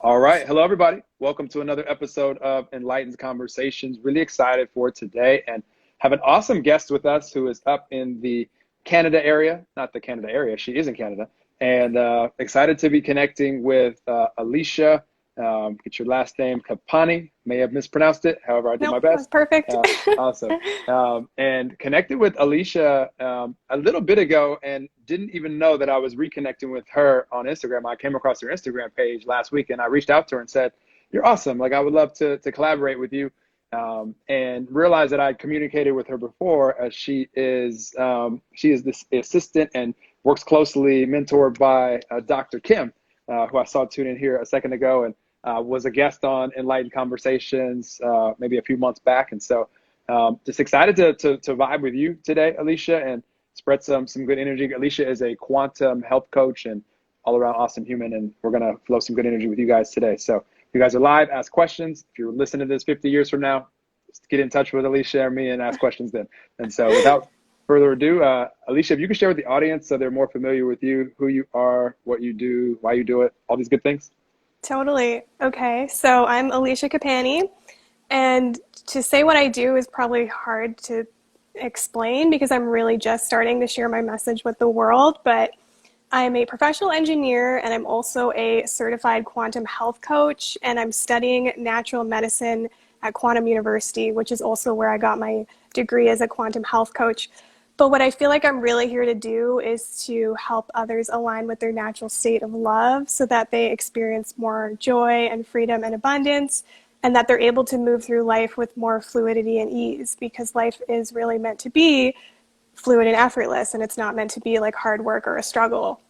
All right. Hello, everybody. Welcome to another episode of Enlightened Conversations. Really excited for today and have an awesome guest with us who is up in the Canada area, not the Canada area. She is in Canada, and excited to be connecting with Alisha. Get your last name, Kapani. May have mispronounced it. However, I did my Nope, that was best. perfect. Awesome. And connected with Alisha a little bit ago and didn't even know that I was reconnecting with her on Instagram. I came across her Instagram page last week and I reached out to her and said, "You're awesome. Like, I would love to collaborate with you." And realized that I communicated with her before, as she is this assistant and works closely, mentored by Dr. Kim, who I saw tune in here a second ago, and was a guest on Enlightened Conversations maybe a few months back. And so just excited to vibe with you today, Alisha, and spread some good energy. Alisha is a quantum health coach and all around awesome human, and we're going to flow some good energy with you guys today. So if you guys are live, ask questions. If you're listening to this 50 years from now, just get in touch with Alisha or me and ask questions then. And so without further ado, Alisha, if you could share with the audience so they're more familiar with you, who you are, what you do, why you do it, all these good things. Totally. Okay, so I'm Alisha Kapani, and to say what I do is probably hard to explain because I'm really just starting to share my message with the world, but I'm a professional engineer and I'm also a certified quantum health coach, and I'm studying natural medicine at Quantum University, which is also where I got my degree as a quantum health coach. But what I feel like I'm really here to do is to help others align with their natural state of love so that they experience more joy and freedom and abundance, and that they're able to move through life with more fluidity and ease, because life is really meant to be fluid and effortless, and it's not meant to be like hard work or a struggle.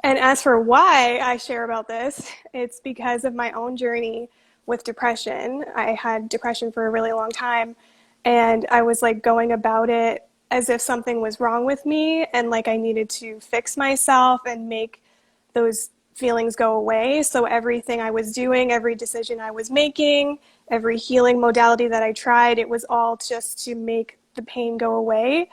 And as for why I share about this, it's because of my own journey with depression. I had depression for a really long time, and I was like going about it as if something was wrong with me and like I needed to fix myself and make those feelings go away. So everything I was doing, every decision I was making, every healing modality that I tried, it was all just to make the pain go away,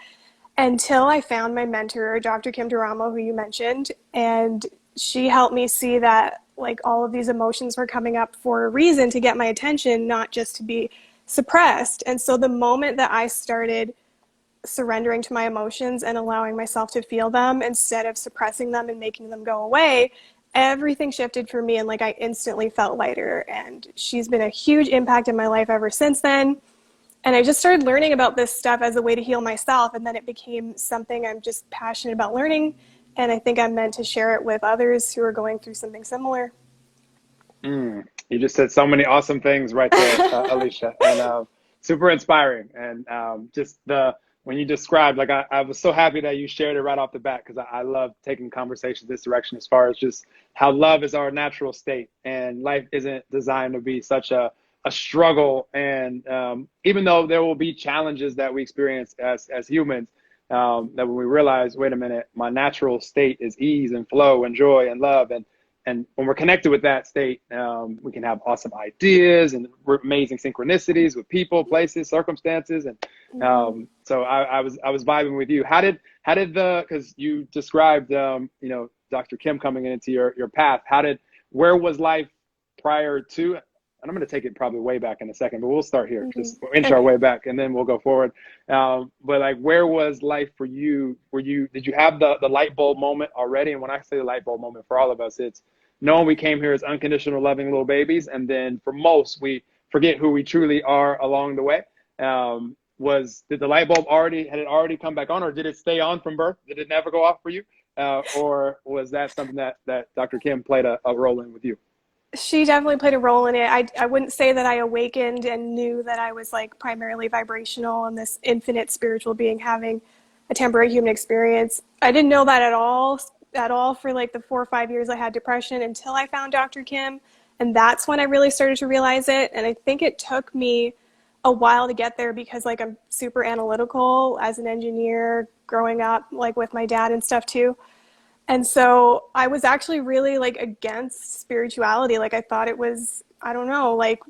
until I found my mentor, Dr. Kim Duramo, who you mentioned, and she helped me see that like all of these emotions were coming up for a reason, to get my attention, not just to be suppressed. And so the moment that I started surrendering to my emotions and allowing myself to feel them instead of suppressing them and making them go away, everything shifted for me, and like I instantly felt lighter. And she's been a huge impact in my life ever since then. And I just started learning about this stuff as a way to heal myself, and then it became something I'm just passionate about learning, and I think I'm meant to share it with others who are going through something similar. You just said so many awesome things right there, Alisha, and super inspiring. And when you described, like, I was so happy that you shared it right off the bat, because I love taking conversations this direction as far as just how love is our natural state, and life isn't designed to be such a struggle. And even though there will be challenges that we experience as humans, that when we realize, wait a minute, my natural state is ease and flow and joy and love, and when we're connected with that state, we can have awesome ideas and amazing synchronicities with people, places, circumstances. And so I was vibing with you. How did because you described Dr. Kim coming into your path. Where was life prior to? And I'm going to take it probably way back in a second, but we'll start here. Just inch our way back, and then we'll go forward. But like, where was life for you? Did you have the light bulb moment already? And when I say the light bulb moment, for all of us, it's knowing we came here as unconditional, loving little babies. And then for most, we forget who we truly are along the way. Did the light bulb already come back on, or did it stay on from birth? Did it never go off for you? Or was that something that Dr. Kim played a role in with you? She definitely played a role in it. I wouldn't say that I awakened and knew that I was like primarily vibrational and this infinite spiritual being having a temporary human experience. I didn't know that at all for like the 4 or 5 years I had depression, until I found Dr. Kim. And that's when I really started to realize it. And I think it took me a while to get there, because like I'm super analytical as an engineer growing up, like with my dad and stuff too. And so I was actually really like against spirituality. Like I thought it was, I don't know, like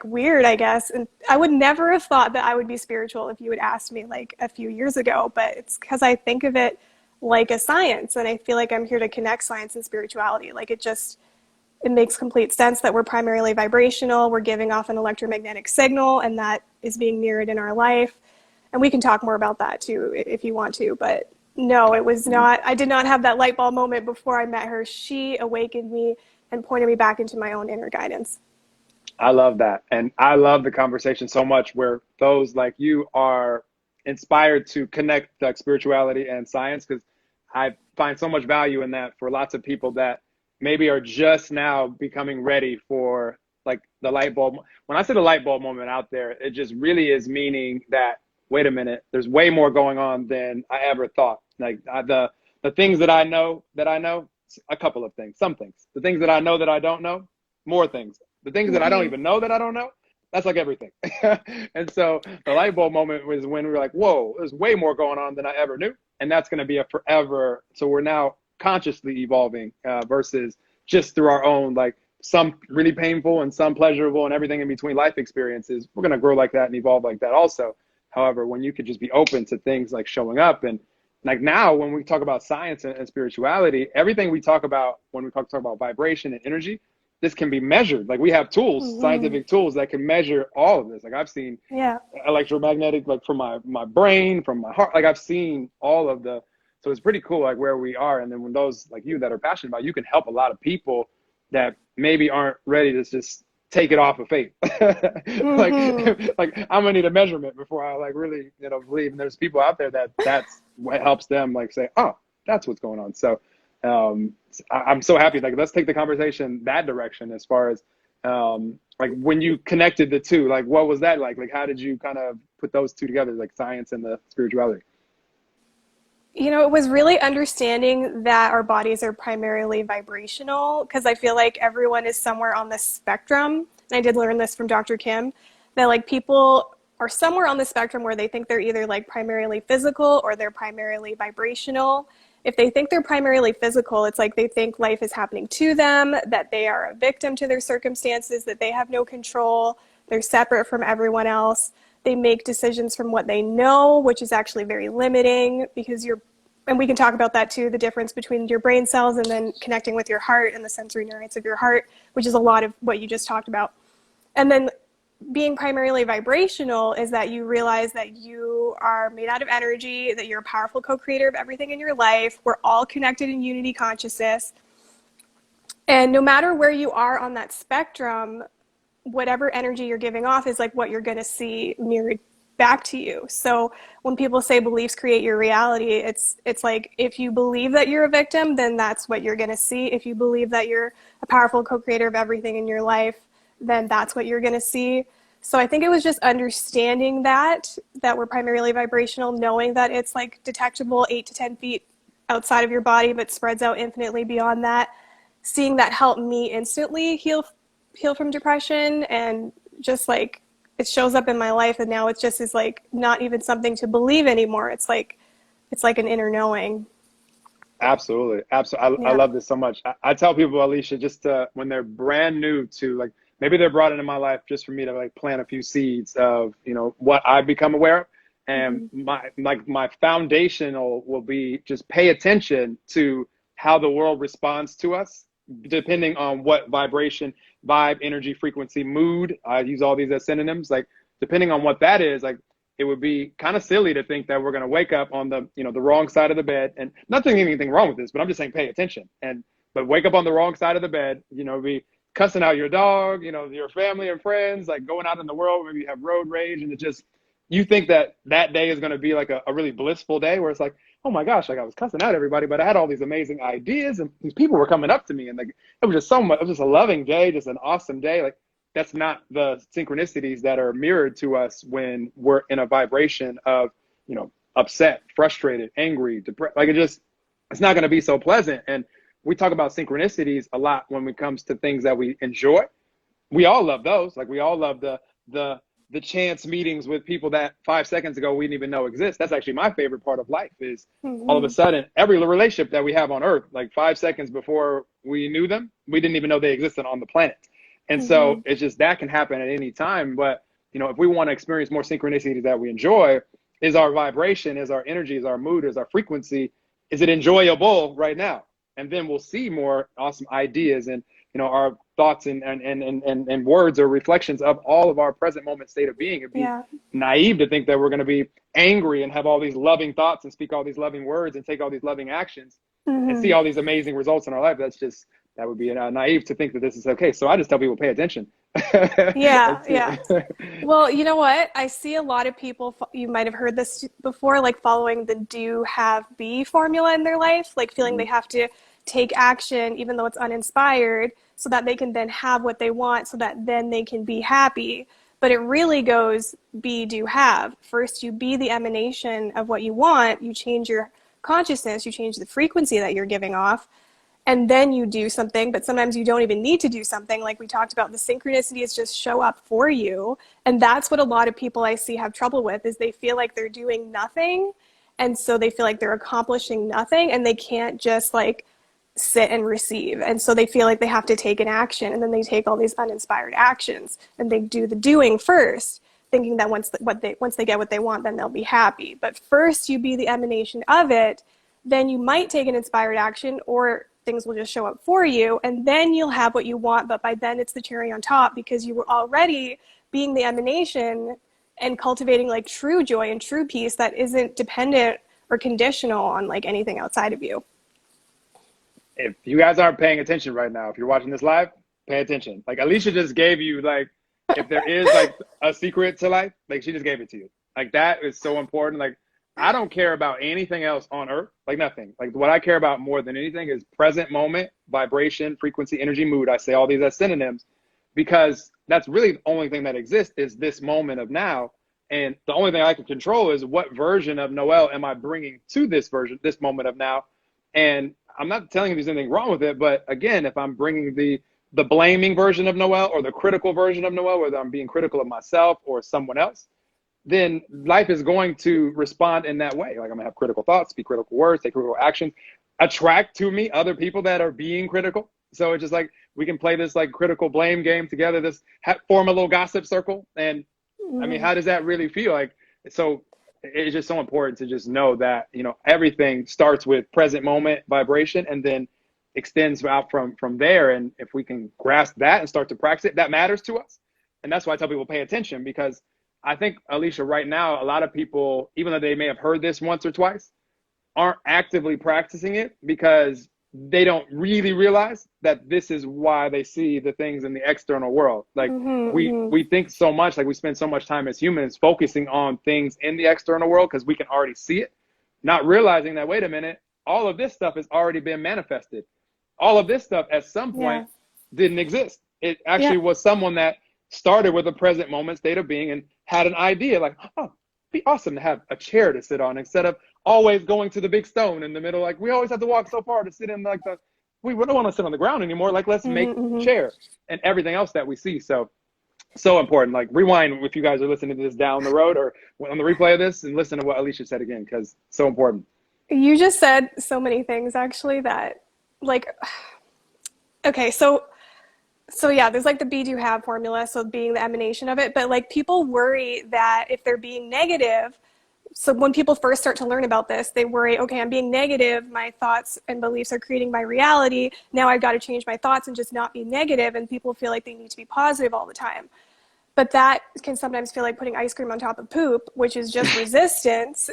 weird, I guess. And I would never have thought that I would be spiritual if you had asked me like a few years ago, but it's because I think of it like a science, and I feel like I'm here to connect science and spirituality. Like it just it makes complete sense that we're primarily vibrational. We're giving off an electromagnetic signal, and that is being mirrored in our life. And we can talk more about that too if you want to. But no, it was not, I did not have that light bulb moment before I met her. She awakened me and pointed me back into my own inner guidance. I love that. And I love the conversation so much where those like you are inspired to connect like spirituality and science, because I find so much value in that for lots of people that maybe are just now becoming ready for like the light bulb. When I say the light bulb moment out there, it just really is meaning that, wait a minute, there's way more going on than I ever thought. Like the things that I know, a couple of things, some things, the things that I know that I don't know, more things. The things that I don't even know that I don't know, that's like everything. And so the light bulb moment was when we were like, whoa, there's way more going on than I ever knew. And that's going to be a forever. So we're now consciously evolving versus just through our own, like some really painful and some pleasurable and everything in between life experiences. We're going to grow like that and evolve like that also. However, when you could just be open to things like showing up, and like now when we talk about science and spirituality, everything we talk about when we talk about vibration and energy, this can be measured. Like we have tools, scientific tools that can measure all of this. Like I've seen electromagnetic, like from my brain, from my heart, like I've seen all of the, so it's pretty cool, like where we are. And then when those like you that are passionate about, you can help a lot of people that maybe aren't ready to just take it off of faith. like I'm gonna need a measurement before I like really, believe. And there's people out there that's what helps them like say, oh, that's what's going on. So I'm so happy. Like, let's take the conversation that direction as far as like when you connected the two, like what was that like? Like how did you kind of put those two together, like science and the spirituality? It was really understanding that our bodies are primarily vibrational, because I feel like everyone is somewhere on the spectrum. And I did learn this from Dr. Kim, that like people are somewhere on the spectrum where they think they're either like primarily physical or they're primarily vibrational. If they think they're primarily physical, it's like they think life is happening to them, that they are a victim to their circumstances, that they have no control, they're separate from everyone else. They make decisions from what they know, which is actually very limiting, because and we can talk about that too, the difference between your brain cells and then connecting with your heart and the sensory neurons of your heart, which is a lot of what you just talked about. And then being primarily vibrational is that you realize that you are made out of energy, that you're a powerful co-creator of everything in your life. We're all connected in unity consciousness. And no matter where you are on that spectrum, whatever energy you're giving off is like what you're going to see mirrored back to you. So when people say beliefs create your reality, it's like if you believe that you're a victim, then that's what you're going to see. If you believe that you're a powerful co-creator of everything in your life, then that's what you're going to see. So I think it was just understanding that we're primarily vibrational, knowing that it's like detectable 8 to 10 feet outside of your body, but spreads out infinitely beyond that. Seeing that helped me instantly heal from depression, and just like it shows up in my life, and now it's just is like not even something to believe anymore. It's like an inner knowing. Absolutely. I love this so much. I tell people, Alisha, just when they're brand new to like, maybe they're brought into my life just for me to like plant a few seeds of, what I've become aware of. And my foundational will be just pay attention to how the world responds to us, depending on what vibration, vibe, energy, frequency, mood. I use all these as synonyms. Like, depending on what that is, like, it would be kind of silly to think that we're going to wake up on the, the wrong side of the bed. And not saying anything wrong with this, but I'm just saying pay attention. But wake up on the wrong side of the bed, be cussing out your dog, your family and friends, like going out in the world, maybe you have road rage, and it just, you think that day is going to be like a really blissful day where it's like, oh my gosh, like I was cussing out everybody, but I had all these amazing ideas and these people were coming up to me, and like, it was just so much, it was just a loving day, just an awesome day. Like, that's not the synchronicities that are mirrored to us when we're in a vibration of, upset, frustrated, angry, depressed. Like, it's not going to be so pleasant. And we talk about synchronicities a lot when it comes to things that we enjoy. We all love those. Like, we all love the chance meetings with people that 5 seconds ago we didn't even know exist. That's actually my favorite part of life, is all of a sudden every relationship that we have on earth, like 5 seconds before we knew them, we didn't even know they existed on the planet. And so it's just, that can happen at any time. But, if we want to experience more synchronicities that we enjoy, is our vibration, is our energy, is our mood, is our frequency, is it enjoyable right now? And then we'll see more awesome ideas. And, our thoughts and words are reflections of all of our present moment state of being. It'd be Yeah. naive to think that we're going to be angry and have all these loving thoughts and speak all these loving words and take all these loving actions and see Hmm. all these amazing results in our life. That would be naive to think that this is okay. So I just tell people, pay attention. Yeah, That's yeah. it. Well, you know what? I see a lot of people, you might have heard this before, like following the do, have, be formula in their life, like feeling they have to take action even though it's uninspired so that they can then have what they want so that then they can be happy. But it really goes be, do, have. First, you be the emanation of what you want. You change your consciousness, you change the frequency that you're giving off, and then you do something. But sometimes you don't even need to do something. Like we talked about, the synchronicities just show up for you. And that's what a lot of people I see have trouble with, is they feel like they're doing nothing, and so they feel like they're accomplishing nothing, and they can't just like sit and receive. And so they feel like they have to take an action, and then they take all these uninspired actions and they do the doing first, thinking that once they get what they want, then they'll be happy. But first you be the emanation of it, then you might take an inspired action, or things will just show up for you, and then you'll have what you want. But by then it's the cherry on top, because you were already being the emanation and cultivating like true joy and true peace that isn't dependent or conditional on like anything outside of you. If you guys aren't paying attention right now, if you're watching this live, pay attention. Like Alisha just gave you, like, if there is like a secret to life, like she just gave it to you. Like that is so important. Like I don't care about anything else on earth, like nothing. Like what I care about more than anything is present moment, vibration, frequency, energy, mood. I say all these as synonyms because that's really the only thing that exists is this moment of now. And the only thing I can control is what version of Noel am I bringing to this moment of now. And I'm not telling you there's anything wrong with it, but again, if I'm bringing the blaming version of Noel or the critical version of Noel, whether I'm being critical of myself or someone else, then life is going to respond in that way. Like I'm gonna have critical thoughts, speak critical words, take critical actions, attract to me other people that are being critical. So it's just like we can play this like critical blame game together, form a little gossip circle. And I mean, Mm-hmm. how does that really feel? Like, so it's just so important to just know that, everything starts with present moment vibration and then extends out from there. And if we can grasp that and start to practice it, that matters to us. And that's why I tell people pay attention, because I think, Alisha, right now, a lot of people, even though they may have heard this once or twice, aren't actively practicing it because they don't really realize that this is why they see the things in the external world. Like Mm-hmm. we think so much, like we spend so much time as humans focusing on things in the external world because we can already see it, not realizing that, wait a minute, all of this stuff has already been manifested. All of this stuff at some point Yeah. didn't exist. It Yeah. actually was someone that started with a present moment state of being and had an idea like, oh, it'd be awesome to have a chair to sit on instead of always going to the big stone in the middle. Like we always have to walk so far to sit in we don't want to sit on the ground anymore. Like let's make Mm-hmm. Mm-hmm. chair and everything else that we see. So important. Like rewind if you guys are listening to this down the road or on the replay of this and listen to what Alisha said again, because so important. You just said so many things actually that like, okay, so yeah, there's like the be do have formula, so being the emanation of it. But like people worry that if they're being negative, so when people first start to learn about this, they worry, okay, I'm being negative, my thoughts and beliefs are creating my reality. Now I've got to change my thoughts and just not be negative, and people feel like they need to be positive all the time. But that can sometimes feel like putting ice cream on top of poop, which is just resistance.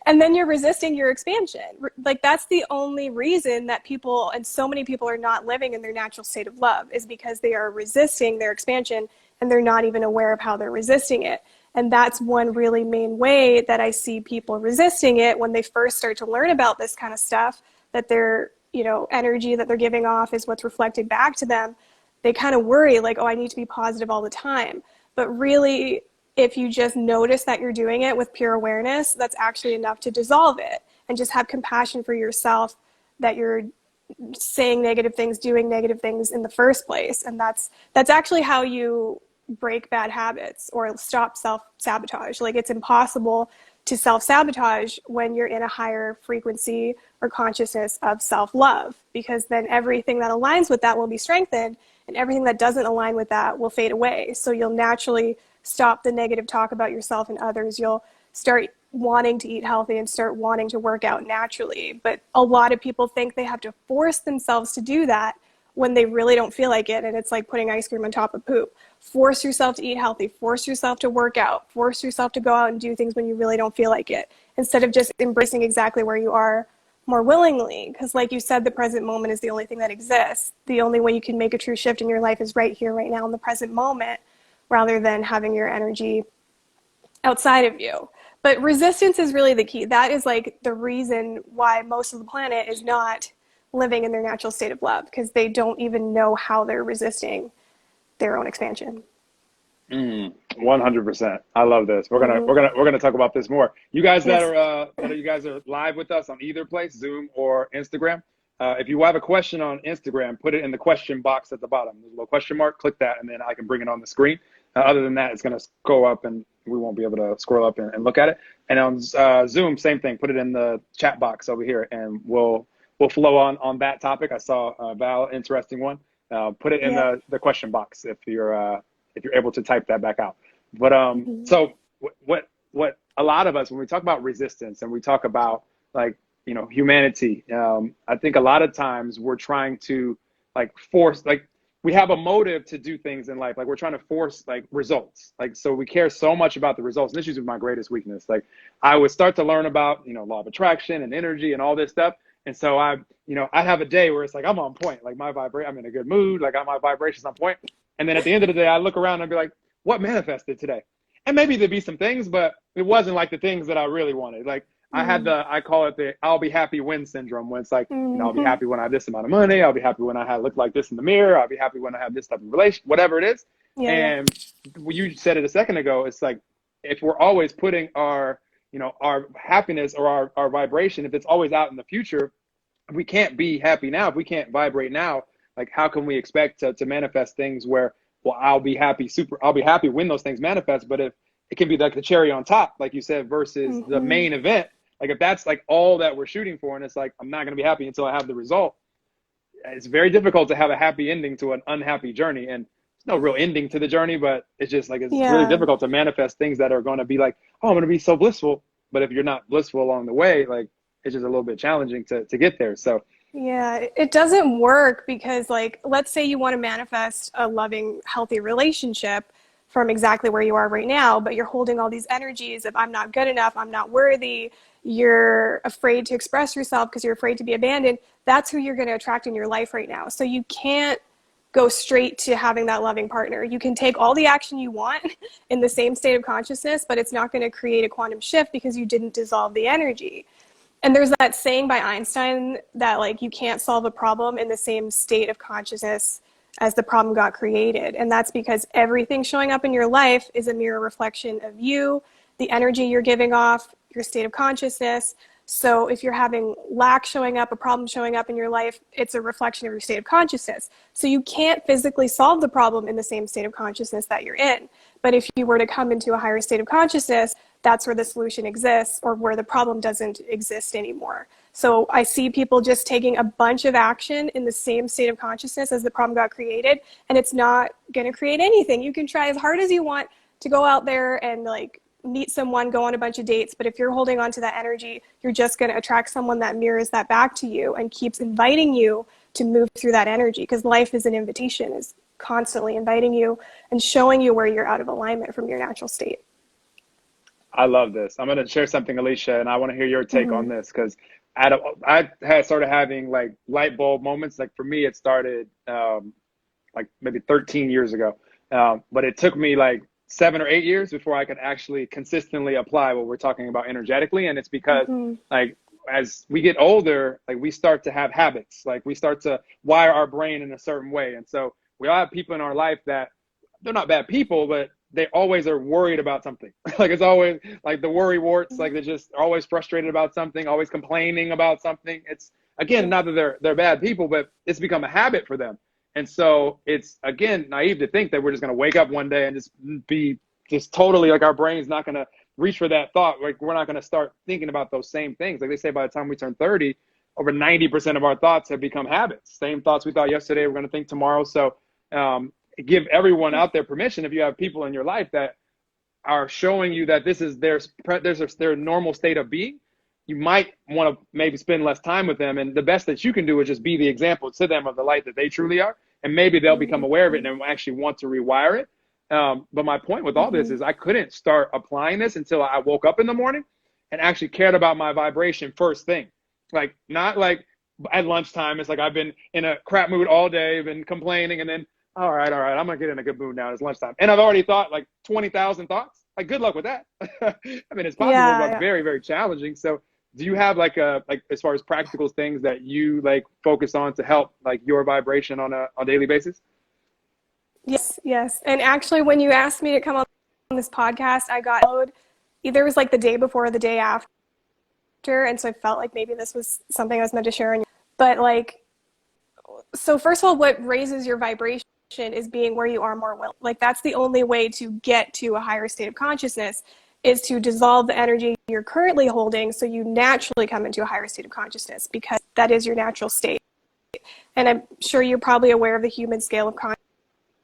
And then you're resisting your expansion. Like that's the only reason that people, and so many people are not living in their natural state of love, is because they are resisting their expansion and they're not even aware of how they're resisting it. And that's one really main way that I see people resisting it when they first start to learn about this kind of stuff, that their, energy that they're giving off is what's reflected back to them. They kind of worry like, oh, I need to be positive all the time. But really, if you just notice that you're doing it with pure awareness, that's actually enough to dissolve it, and just have compassion for yourself that you're saying negative things, doing negative things in the first place. And that's actually how you break bad habits or stop self-sabotage. Like it's impossible to self-sabotage when you're in a higher frequency or consciousness of self-love, because then everything that aligns with that will be strengthened, and everything that doesn't align with that will fade away. So you'll naturally stop the negative talk about yourself and others. You'll start wanting to eat healthy and start wanting to work out naturally. But a lot of people think they have to force themselves to do that, when they really don't feel like it. And it's like putting ice cream on top of poop. Force yourself to eat healthy, force yourself to work out, force yourself to go out and do things when you really don't feel like it, instead of just embracing exactly where you are more willingly. Because like you said, the present moment is the only thing that exists. The only way you can make a true shift in your life is right here, right now, in the present moment, rather than having your energy outside of you. But resistance is really the key. That is like the reason why most of the planet is not living in their natural state of love, because they don't even know how they're resisting their own expansion. 100%. I love this. We're gonna talk about this more. You guys Yes. that you guys are live with us on either place, Zoom or Instagram. If you have a question on Instagram, put it in the question box at the bottom. There's a little question mark. Click that, and then I can bring it on the screen. Other than that, it's gonna go up, and we won't be able to scroll up and look at it. And on Zoom, same thing. Put it in the chat box over here, and we'll flow on that topic. I saw Val, interesting one. Put it in the question box if you're able to type that back out. But so what a lot of us, when we talk about resistance and we talk about like, humanity, I think a lot of times we're trying to like force, like we have a motive to do things in life. Like we're trying to force like results. Like, so we care so much about the results. And this is my greatest weakness. Like I would start to learn about, law of attraction and energy and all this stuff. And so I have a day where it's like, I'm on point, like I'm in a good mood. Like my vibration's on point. And then at the end of the day, I look around and be like, what manifested today? And maybe there'd be some things, but it wasn't like the things that I really wanted. Like I call it the I'll be happy when syndrome, when it's like, I'll be happy when I have this amount of money. I'll be happy when I look like this in the mirror. I'll be happy when I have this type of relation, whatever it is. And you said it a second ago, it's like, if we're always putting our happiness or our vibration, if it's always out in the future, we can't be happy now. If we can't vibrate now, like how can we expect to manifest things where, well, I'll be happy when those things manifest, but if it can be like the cherry on top, like you said, versus the main event, like if that's like all that we're shooting for, and it's like, I'm not going to be happy until I have the result. It's very difficult to have a happy ending to an unhappy journey. And there's no real ending to the journey, but it's just like, it's really difficult to manifest things that are going to be like, oh, I'm going to be so blissful. But if you're not blissful along the way, like it's just a little bit challenging to get there. So yeah, it doesn't work because, like, let's say you want to manifest a loving, healthy relationship from exactly where you are right now, but you're holding all these energies of I'm not good enough, I'm not worthy, you're afraid to express yourself because you're afraid to be abandoned. That's who you're going to attract in your life right now. So you can't go straight to having that loving partner. You can take all the action you want in the same state of consciousness, but it's not going to create a quantum shift because you didn't dissolve the energy. And there's that saying by Einstein that like you can't solve a problem in the same state of consciousness as the problem got created. And that's because everything showing up in your life is a mirror reflection of you, the energy you're giving off, your state of consciousness. So if you're having lack showing up, a problem showing up in your life, it's a reflection of your state of consciousness. So you can't physically solve the problem in the same state of consciousness that you're in. But if you were to come into a higher state of consciousness, that's where the solution exists, or where the problem doesn't exist anymore. So I see people just taking a bunch of action in the same state of consciousness as the problem got created, and it's not going to create anything. You can try as hard as you want to go out there and like meet someone, go on a bunch of dates, but if you're holding on to that energy, you're just going to attract someone that mirrors that back to you and keeps inviting you to move through that energy, because life is an invitation, is constantly inviting you and showing you where you're out of alignment from your natural state. I love this. I'm going to share something, Alisha, and I want to hear your take on this, because I had started having like light bulb moments. Like for me, it started like maybe 13 years ago, but it took me like 7 or 8 years before I could actually consistently apply what we're talking about energetically. And it's because like as we get older, like we start to have habits, like we start to wire our brain in a certain way. And so we all have people in our life that they're not bad people, but they always are worried about something. Like it's always like the worry warts, like they're just always frustrated about something, always complaining about something. It's again, not that they're bad people, but it's become a habit for them. And so it's again naive to think that we're just going to wake up one day and just be just totally like our brain's not going to reach for that thought. Like we're not going to start thinking about those same things. Like they say, by the time we turn 30, over 90% of our thoughts have become habits. Same thoughts we thought yesterday, we're going to think tomorrow. So give everyone out there permission. If you have people in your life that are showing you that this is their normal state of being, you might want to maybe spend less time with them. And the best that you can do is just be the example to them of the light that they truly are. And maybe they'll become aware of it and actually want to rewire it. But my point with all this is I couldn't start applying this until I woke up in the morning and actually cared about my vibration first thing. Like, not like at lunchtime. It's like I've been in a crap mood all day, been complaining, and then, all right, I'm going to get in a good mood now. It's lunchtime. And I've already thought like 20,000 thoughts. Like, good luck with that. I mean, it's possible, but very, very challenging. So do you have like as far as practical things that you like focus on to help like your vibration on a daily basis? Yes. And actually, when you asked me to come on this podcast, I got either it was like the day before or the day after. And so I felt like maybe this was something I was meant to share. But like, so first of all, what raises your vibration is being where you are more willing. Like, that's the only way to get to a higher state of consciousness, is to dissolve the energy you're currently holding so you naturally come into a higher state of consciousness, because that is your natural state. And I'm sure you're probably aware of the human scale of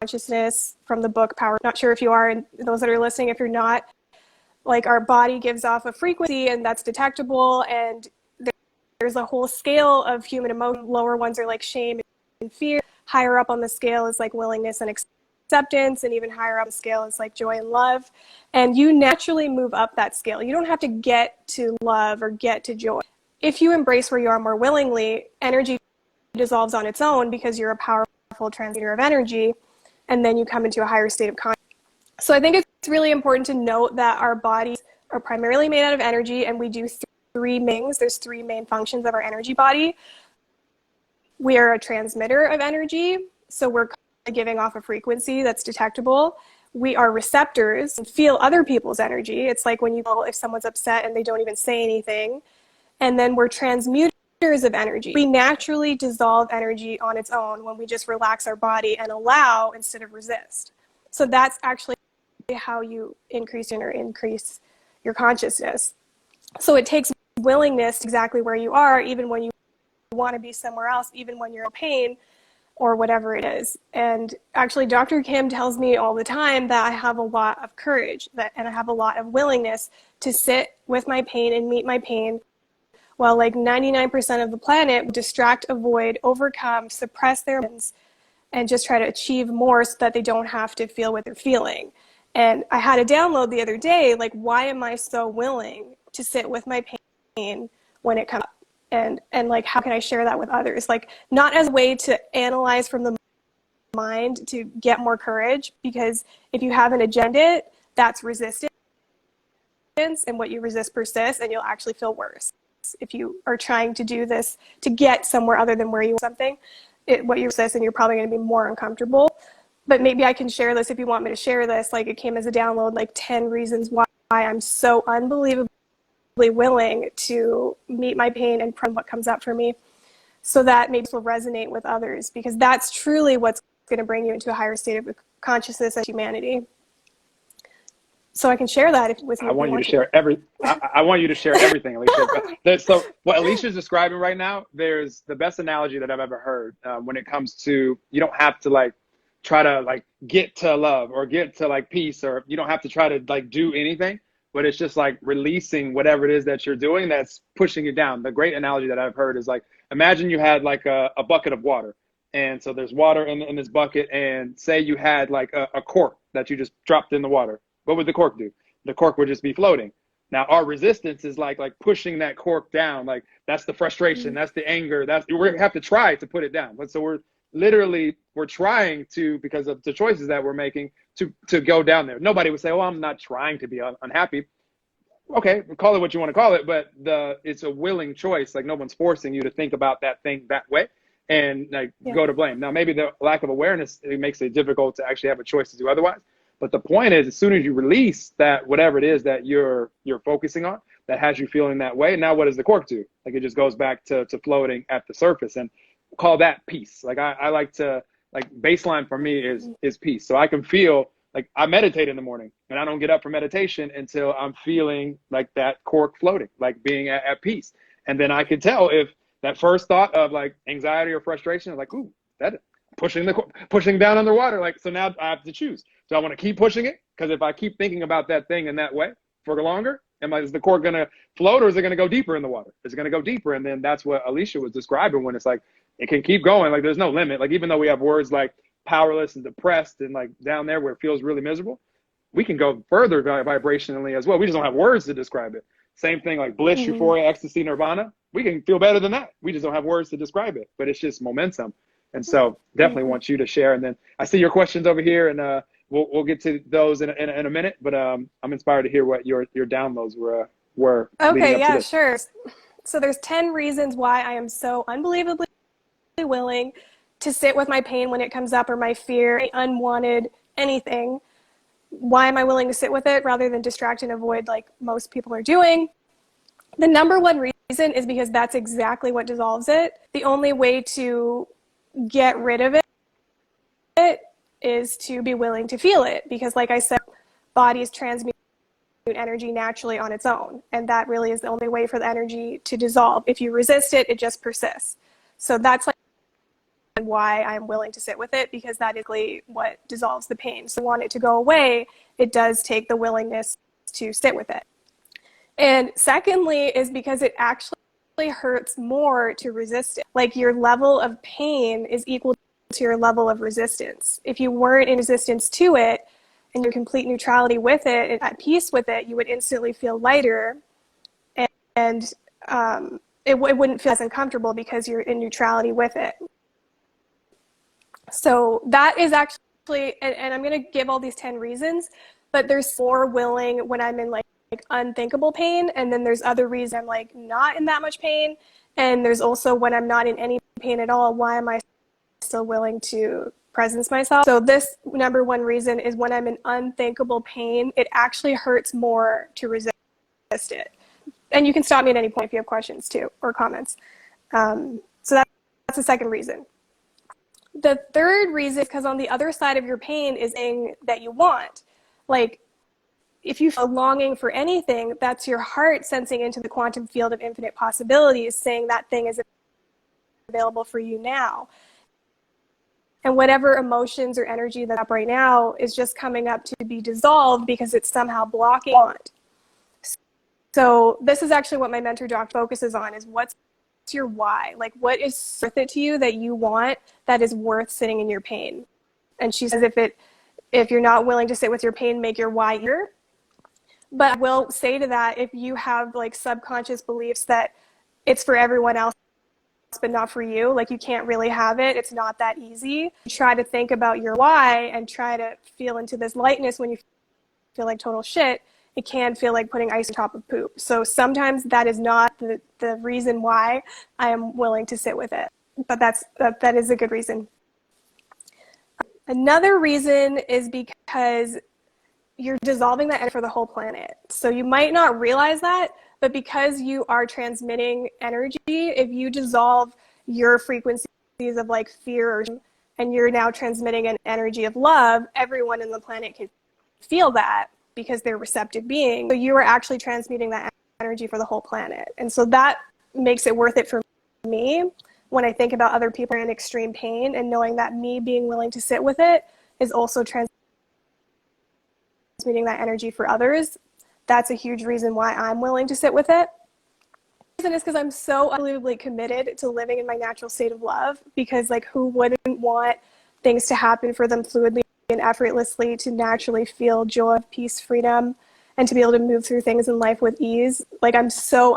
consciousness from the book Power. Not sure if you are, and those that are listening, if you're not, like, our body gives off a frequency and that's detectable, and there's a whole scale of human emotion. Lower ones are like shame and fear. Higher up on the scale is like willingness and acceptance, and even higher up the scale is like joy and love. And you naturally move up that scale. You don't have to get to love or get to joy. If you embrace where you are more willingly, energy dissolves on its own because you're a powerful transmitter of energy, and then you come into a higher state of consciousness. So I think it's really important to note that our bodies are primarily made out of energy, and we do three things. There's three main functions of our energy body. We are a transmitter of energy, so we're giving off a frequency that's detectable. We are receptors and feel other people's energy. It's like when you feel if someone's upset and they don't even say anything. And then we're transmuters of energy. We naturally dissolve energy on its own when we just relax our body and allow instead of resist. So that's actually how you increase your consciousness. So it takes willingness exactly where you are, even when you want to be somewhere else, even when you're in pain or whatever it is. And actually, Dr. Kim tells me all the time that I have a lot of courage and I have a lot of willingness to sit with my pain and meet my pain, while like 99% of the planet would distract, avoid, overcome, suppress their emotions, and just try to achieve more so that they don't have to feel what they're feeling. And I had a download the other day, like, why am I so willing to sit with my pain when it comes up? And like, how can I share that with others? Like, not as a way to analyze from the mind to get more courage, because if you haven't agented, that's resistance, and what you resist persists, and you'll actually feel worse. If you are trying to do this to get somewhere other than where you want something, what you resist, and you're probably going to be more uncomfortable. But maybe I can share this if you want me to share this. Like, it came as a download, like 10 reasons why I'm so unbelievably willing to meet my pain and what comes up for me, so that maybe this will resonate with others, because that's truly what's going to bring you into a higher state of consciousness as humanity. So I can share that with you. I want you to share I want you to share everything, Alisha. So what Alicia's describing right now, there's the best analogy that I've ever heard when it comes to, you don't have to like try to like get to love or get to like peace, or you don't have to try to like do anything, but it's just like releasing whatever it is that you're doing that's pushing you down. The great analogy that I've heard is like, imagine you had like a bucket of water. And so there's water in this bucket, and say you had like a cork that you just dropped in the water. What would the cork do? The cork would just be floating. Now our resistance is like pushing that cork down. Like, that's the frustration, that's the anger, we have to try to put it down. But so we're trying to, because of the choices that we're making, to go down there. Nobody would say, oh, I'm not trying to be unhappy. Okay, call it what you want to call it, but it's a willing choice. Like, no one's forcing you to think about that thing that way and like go to blame. Now, maybe the lack of awareness, it makes it difficult to actually have a choice to do otherwise. But the point is, as soon as you release that, whatever it is that you're focusing on that has you feeling that way, now what does the cork do? Like, it just goes back to floating at the surface, and call that peace. Like, I like to, like, baseline for me is peace. So I can feel like I meditate in the morning, and I don't get up for meditation until I'm feeling like that cork floating, like being at peace. And then I can tell if that first thought of like anxiety or frustration is like, ooh, that pushing down underwater. Like, so now I have to choose. Do I want to keep pushing it? Because if I keep thinking about that thing in that way for longer, Is the cork going to float, or is it going to go deeper in the water? Is it going to go deeper? And then that's what Alisha was describing, when it's like, it can keep going. Like, there's no limit. Like, even though we have words like powerless and depressed and like down there where it feels really miserable, we can go further vibrationally as well. We just don't have words to describe it. Same thing like bliss, euphoria, ecstasy, nirvana. We can feel better than that. We just don't have words to describe it, but it's just momentum. And so definitely want you to share. And then I see your questions over here, and we'll get to those in a minute, but I'm inspired to hear what your downloads were. Okay, yeah, sure. So there's 10 reasons why I am so unbelievably willing to sit with my pain when it comes up, or my fear, unwanted anything. Why am I willing to sit with it rather than distract and avoid like most people are doing? The number one reason is because that's exactly what dissolves it. The only way to get rid of it is to be willing to feel it, because like I said, bodies transmute energy naturally on its own, and that really is the only way for the energy to dissolve. If you resist it, it just persists. So that's like why I'm willing to sit with it, because that is what dissolves the pain. So want it to go away, it does take the willingness to sit with it. And secondly is because it actually hurts more to resist it. Like, your level of pain is equal to your level of resistance. If you weren't in resistance to it and you're in complete neutrality with it and at peace with it, you would instantly feel lighter, and it wouldn't feel as uncomfortable because you're in neutrality with it. So that is actually, and I'm going to give all these 10 reasons, but there's more willing when I'm in like unthinkable pain, and then there's other reasons I'm like not in that much pain, and there's also when I'm not in any pain at all, why am I still willing to presence myself? So this number one reason is when I'm in unthinkable pain, it actually hurts more to resist it. And you can stop me at any point if you have questions too, or comments. So that's the second reason. The third reason is because on the other side of your pain is anything that you want. Like, if you feel longing for anything, that's your heart sensing into the quantum field of infinite possibilities, saying that thing is available for you now. And whatever emotions or energy that's up right now is just coming up to be dissolved because it's somehow blocking want. So this is actually what my mentor doc focuses on, is what's your why? Like, what is worth it to you that you want, that is worth sitting in your pain? And she says, if you're not willing to sit with your pain, make your why easier. But I will say to that, if you have like subconscious beliefs that it's for everyone else but not for you, like you can't really have it, it's not that easy. Try to think about your why and try to feel into this lightness. When you feel like total shit, it can feel like putting ice on top of poop. So sometimes that is not the reason why I am willing to sit with it, but that is a good reason. Another reason is because you're dissolving that energy for the whole planet. So you might not realize that, but because you are transmitting energy, if you dissolve your frequencies of like fear, and you're now transmitting an energy of love, everyone in the planet can feel that because they're receptive beings. So you are actually transmuting that energy for the whole planet. And so that makes it worth it for me when I think about other people in extreme pain, and knowing that me being willing to sit with it is also transmuting that energy for others. That's a huge reason why I'm willing to sit with it. The reason is because I'm so unbelievably committed to living in my natural state of love, because like, who wouldn't want things to happen for them fluidly and effortlessly, to naturally feel joy, peace, freedom, and to be able to move through things in life with ease. Like, I'm so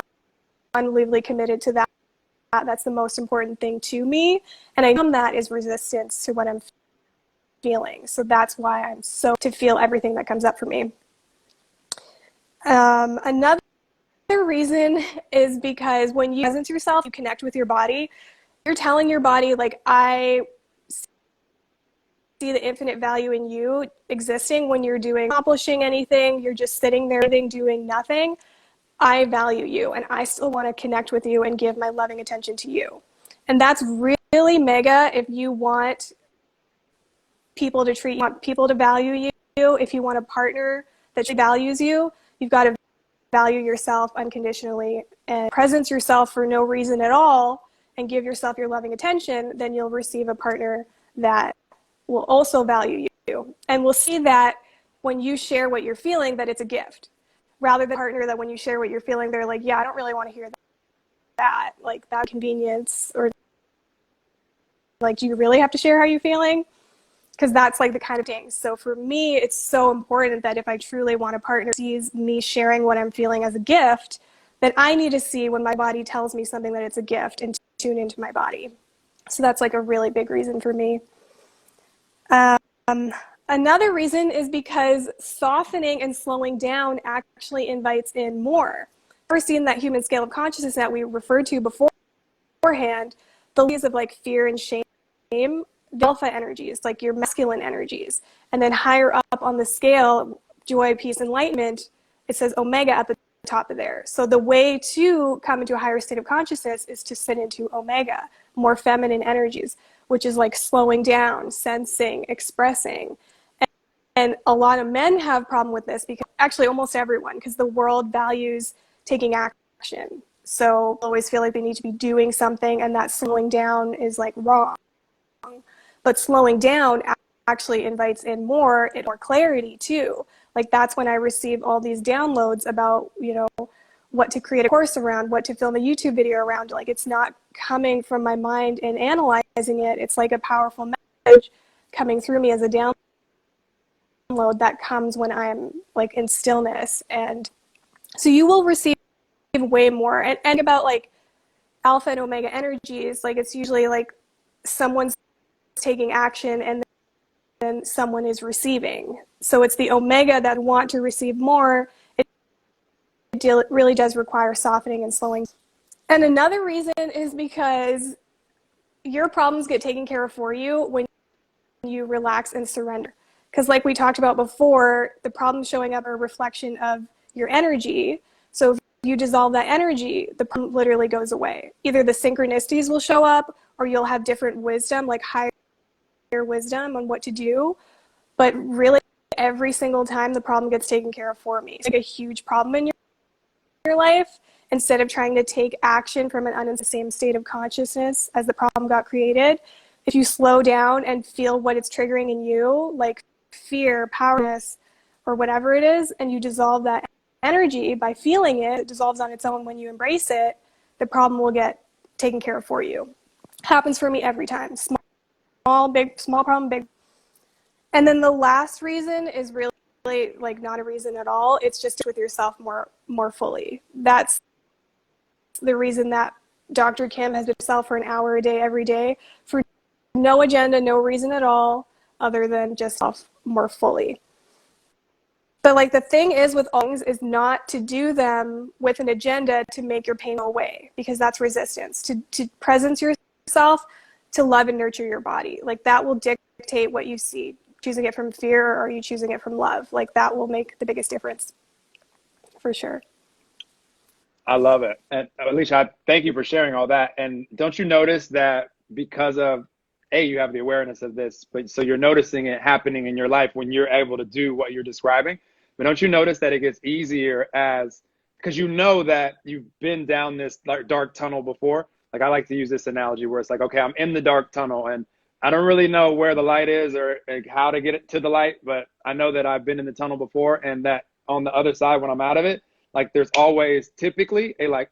unbelievably committed to that. That's the most important thing to me. And I know that is resistance to what I'm feeling. So that's why I'm so to feel everything that comes up for me. Another reason is because when you presence yourself, you connect with your body. You're telling your body, like, I see the infinite value in you existing. When you're accomplishing anything, you're just sitting there doing nothing. I value you, and I still want to connect with you and give my loving attention to you. And that's really mega if you want people to value you. If you want a partner that values you, you've got to value yourself unconditionally and presence yourself for no reason at all, and give yourself your loving attention. Then you'll receive a partner that will also value you. And we'll see that when you share what you're feeling, that it's a gift rather than a partner that when you share what you're feeling, they're like, yeah, I don't really want to hear that, like that convenience, or like, do you really have to share how you're feeling? Because that's like the kind of thing. So for me, it's so important that if I truly want a partner who sees me sharing what I'm feeling as a gift, that I need to see when my body tells me something that it's a gift and tune into my body. So that's like a really big reason for me. Another reason is because softening and slowing down actually invites in more. First, seeing that human scale of consciousness that we referred to beforehand, the layers of like fear and shame, the alpha energies, like your masculine energies. And then higher up on the scale, joy, peace, enlightenment, it says omega at the top of there. So the way to come into a higher state of consciousness is to sit into omega, more feminine energies, which is like slowing down, sensing, expressing. And a lot of men have a problem with this, because actually almost everyone, because the world values taking action. So always feel like they need to be doing something, and that slowing down is like wrong. But slowing down actually invites in more clarity too. Like that's when I receive all these downloads about, you know, what to create a course around, what to film a YouTube video around. Like it's not coming from my mind and analyzing it. It's like a powerful message coming through me as a download that comes when I'm like in stillness. And so you will receive way more. And about like alpha and omega energies, like it's usually like someone's taking action and then someone is receiving. So it's the omega that want to receive more. It really does require softening and slowing. And another reason is because your problems get taken care of for you when you relax and surrender. Because like we talked about before, the problems showing up are a reflection of your energy. So if you dissolve that energy, the problem literally goes away. Either the synchronicities will show up, or you'll have different wisdom, like higher wisdom on what to do. But really, every single time the problem gets taken care of for me. It's like a huge problem in your life. Instead of trying to take action from the same state of consciousness as the problem got created, if you slow down and feel what it's triggering in you, like fear, powerlessness, or whatever it is, and you dissolve that energy by feeling it, it dissolves on its own when you embrace it, the problem will get taken care of for you. Happens for me every time. Small, big, small problem, big. And then the last reason is really like not a reason at all. It's just with yourself more fully. That's the reason that Dr. Kim has been herself for an hour a day, every day, for no agenda, no reason at all, other than just self more fully. But like the thing is with all things is not to do them with an agenda to make your pain go away, because that's resistance. To presence yourself, to love and nurture your body. Like that will dictate what you see. Choosing it from fear, or are you choosing it from love? Like that will make the biggest difference, for sure. I love it. And Alisha, thank you for sharing all that. And don't you notice that because of, you have the awareness of this, but so you're noticing it happening in your life when you're able to do what you're describing. But don't you notice that it gets easier because you know that you've been down this dark tunnel before? Like I like to use this analogy where it's like, okay, I'm in the dark tunnel and I don't really know where the light is or like how to get it to the light, but I know that I've been in the tunnel before, and that on the other side, when I'm out of it, like there's always typically a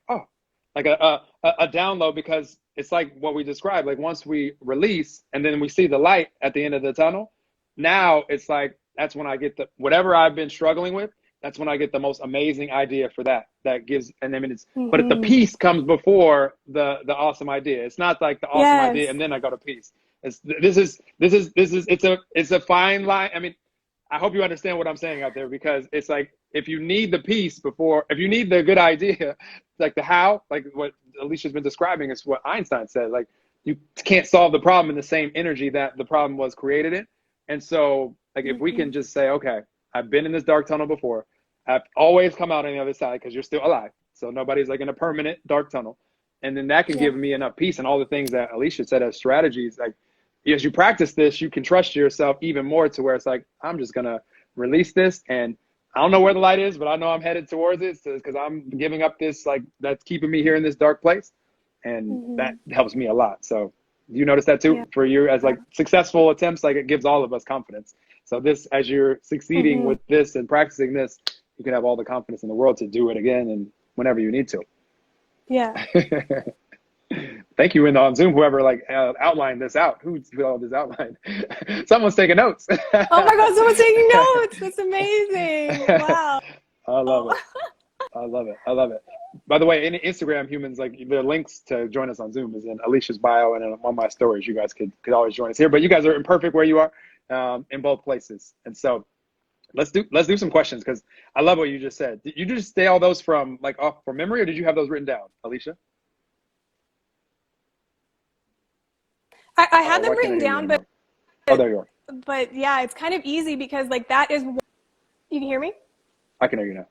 download, because it's like what we described. Like once we release and then we see the light at the end of the tunnel, now it's like, that's when I get whatever I've been struggling with, that's when I get the most amazing idea for that gives, and I mean, but the peace comes before the awesome idea. It's not like the awesome idea and then I go to peace. It's a fine line. I mean, I hope you understand what I'm saying out there, because it's like, if you need the peace if you need the good idea, like the how, like what Alicia's been describing is what Einstein said, like you can't solve the problem in the same energy that the problem was created in. And so like, if we can just say, okay, I've been in this dark tunnel before, I've always come out on the other side because you're still alive. So nobody's like in a permanent dark tunnel. And then that can give me enough peace, and all the things that Alisha said as strategies, like as you practice this, you can trust yourself even more to where it's like, I'm just going to release this. And I don't know where the light is, but I know I'm headed towards it because I'm giving up this, like, that's keeping me here in this dark place. And that helps me a lot. So do you notice that too for you as like successful attempts? Like it gives all of us confidence. So this, as you're succeeding with this and practicing this, you can have all the confidence in the world to do it again and whenever you need to. Yeah. Thank you on Zoom, whoever outlined this out. Who did all this outline? Someone's taking notes. Oh my God, someone's taking notes. That's amazing. Wow. I love it. I love it. I love it. By the way, in Instagram, humans, like the links to join us on Zoom is in Alisha's bio and on my stories. You guys could always join us here, but you guys are imperfect where you are in both places. And so let's do some questions, because I love what you just said. Did you just say all those from off from memory, or did you have those written down, Alisha? I had them written down, but there you are. But yeah, it's kind of easy because that is. You can hear me? I can hear you now.